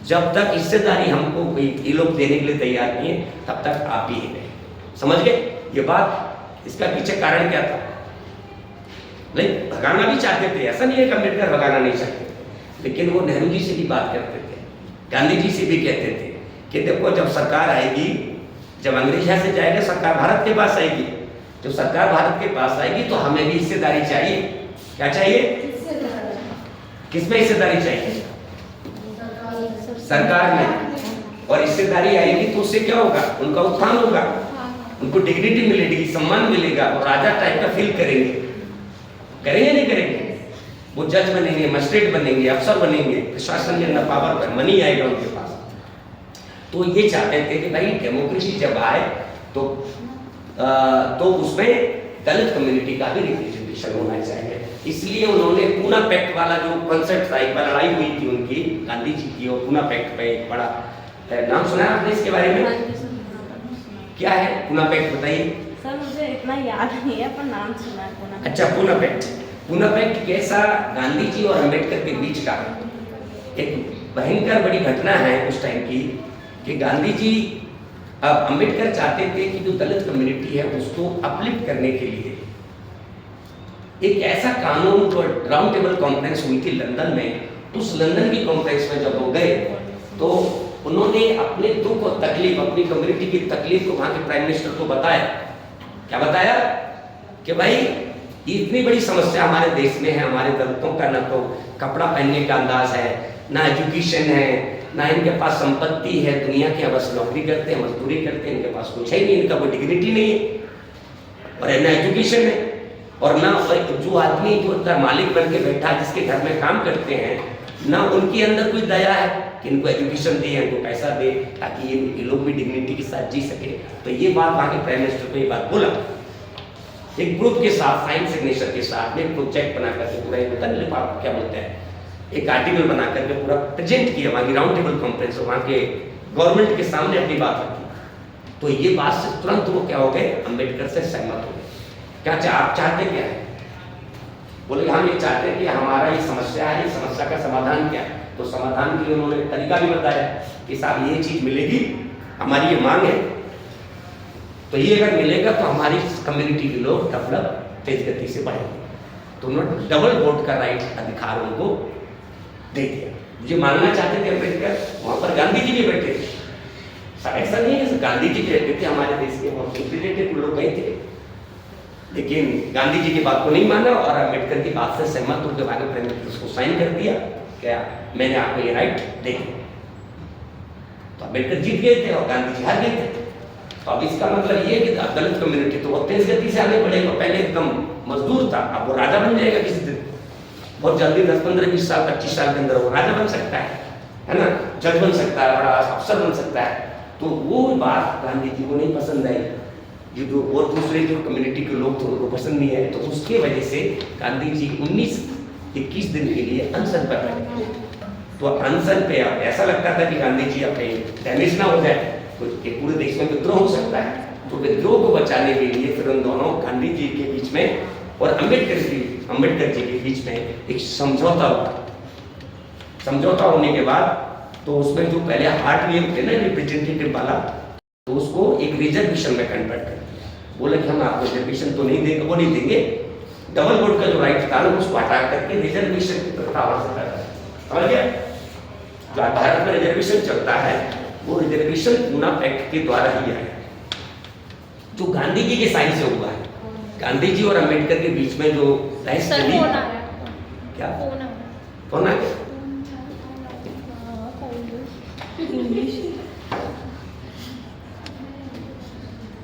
A: जब तक हिस्सेदारी हमको कोई ये लोग देने के लिए तैयार नहीं है, तब तक आप ही हैं। समझ गए ये बात? इसका पीछे कारण क्या था? नहीं, भगाना भी चाहते थे, ऐसा नहीं है कि अम्बेडकर भगाना नहीं चाहते, लेकिन वो नेहरू जी से भी बात करते थे, गांधी जी से भी कहते थे कि देखो जब सरकार आएगी, जब अंग्रेज यहाँ से जाएगा, सरकार भारत के पास आएगी, जब सरकार भारत के पास आएगी तो हमें भी हिस्सेदारी चाहिए। क्या चाहिए? किसमें हिस्सेदारी चाहिए? सरकार में। और हिस्सेदारी आएगी तो उससे क्या होगा? उनका उत्थान होगा, उनको डिग्निटी मिलेगी, सम्मान मिलेगा और राजा टाइप का फील करेंगे। करेंगे नहीं करेंगे? वो जज बनेंगे, मजिस्ट्रेट बनेंगे, अफसर बनेंगे, प्रशासन के अंदर पावर पर मनी आएगा उनके पास। तो ये चाहते थे कि भाई डेमोक्रेसी जब आए तो उसमें दलित कम्युनिटी का भी रिप्रेजेंटेशन होना चाहिए। इसलिए उन्होंने पूना पैक्ट वाला जो कॉन्सेप्ट था, एक बार लड़ाई हुई थी उनकी गांधी जी की, और पूना पैक्ट पे एक बड़ा नाम सुना है आपने इसके बारे में? क्या है पूना पैक्ट, बताइए।
D: सर मुझे इतना याद नहीं है पर नाम सुना है पूना।
A: अच्छा, पूना पैक्ट। पूना पैक्ट कैसा? गांधी जी और अंबेडकर के बीच का एक भयंकर बड़ी घटना है उस टाइम की, कि गांधी जी अब अंबेडकर चाहते थे कि जो दलित कम्युनिटी है उसको अपलिफ्ट करने के लिए एक ऐसा कानून, जो राउंड टेबल कॉन्फ्रेंस हुई थी लंदन में, उस लंदन की कॉन्फ्रेंस में जब वो गए तो उन्होंने अपने दुख और तकलीफ, अपनी कम्युनिटी की तकलीफ को वहां के प्राइम मिनिस्टर को बताया। क्या बताया? कि भाई इतनी बड़ी समस्या हमारे देश में है, हमारे दलितों का ना तो कपड़ा पहनने का अंदाज है, ना एजुकेशन है, ना इनके पास संपत्ति है, दुनिया के बस नौकरी करते हैं, मजदूरी करते हैं, इनके पास कुछ है नहीं, इनका कोई डिग्निटी नहीं है और ना एजुकेशन है, और ना जो आदमी जो उनका मालिक बन के बैठा जिसके घर में काम करते हैं, ना उनके अंदर कोई दया है कि इनको एजुकेशन दे, इनको पैसा दे ताकि ये लोग भी डिग्निटी के साथ जी सके। तो ये बात वहाँ के प्राइम मिनिस्टर को ये बात बोला, एक ग्रुप के साथ, साइन सिग्नेचर के साथ में प्रोजेक्ट बना करके पूरा एक होता है, क्या बोलते हैं, एक आर्टिकल बना करके पूरा प्रेजेंट किया वहाँ की राउंड टेबल कॉन्फ्रेंस, वहाँ के गवर्नमेंट के सामने अपनी बात रखी। तो ये बात से तुरंत वो क्या हो गए, अम्बेडकर से सहमत हो गए। क्या आप चाहते क्या है? बोले हम ये चाहते हैं कि हमारा ये समस्या है, इस समस्या का समाधान क्या है। तो समाधान के लिए उन्होंने तरीका भी बताया कि साहब ये चीज मिलेगी, हमारी ये मांग है, तो ये अगर मिलेगा तो हमारी कम्युनिटी के लोग डेवलप तेज गति से बढ़ेंगे। तो उन्होंने डबल वोट का राइट, अधिकार उनको दे दिया। मुझे मानना चाहते थे अम्बेडकर, वहां पर गांधी जी भी बैठे थे। ऐसा नहीं है गांधी जी कहते थे हमारे देश के बहुत रिप्रेजेंटेटिव लोग गए थे, लेकिन गांधी जी की बात को नहीं माना और अम्बेडकर की बात से सहमत होकर आगे प्राइम मिनिस्टर उसको साइन कर दिया, क्या मैंने आपको ये राइट दे दिया। तो अम्बेडकर जीत गए थे और गांधी जी हार गए थे। तो अब इसका मतलब ये है कि दलित कम्युनिटी तो बहुत तेज गति से आगे बढ़ेगा। पहले एकदम मजदूर था, अब वो राजा बन जाएगा किसी दिन, बहुत जल्दी 10, 15, 20 साल, 25 साल के अंदर वो राजा बन सकता है ना, जज बन सकता है, बड़ा अफसर बन सकता है। तो वो बात गांधी जी को नहीं पसंद आई, ये जो और दूसरे जो कम्युनिटी के लोग थे उनको पसंद नहीं आए। तो उसके वजह से गांधी जी 19-21 दिन के लिए अनशन पर रहे। तो अनशन पे अब ऐसा लगता था कि गांधी जी अपने डैमेज ना हो जाए, तो पूरे देश में विद्रोह हो सकता है। तो विद्रोह को बचाने के लिए फिर उन दोनों गांधी जी के बीच में और अम्बेडकर जी के बीच में एक समझौता हुआ। समझौता होने के बाद तो उसमें जो पहले हार्ट वेव थे ना रिप्रेजेंटेटिव वाला, तो उसको एक रिजर्वेशन में कन्वर्ट कर दिया। बोला कि हम आपको रिजर्वेशन तो नहीं देंगे, वो नहीं देंगे, डबल वोट का जो राइट था उसको हटा करके रिजर्वेशन की प्रथा से कर रहा है। समझ गया? जो भारत में रिजर्वेशन चलता है वो रिजर्वेशन पूना पैक्ट के द्वारा ही आया, जो गांधी जी के साइन से हुआ है। गांधी जी और अम्बेडकर के बीच में जो बहस चली, क्या कौन आ गया?
C: इंग्लिश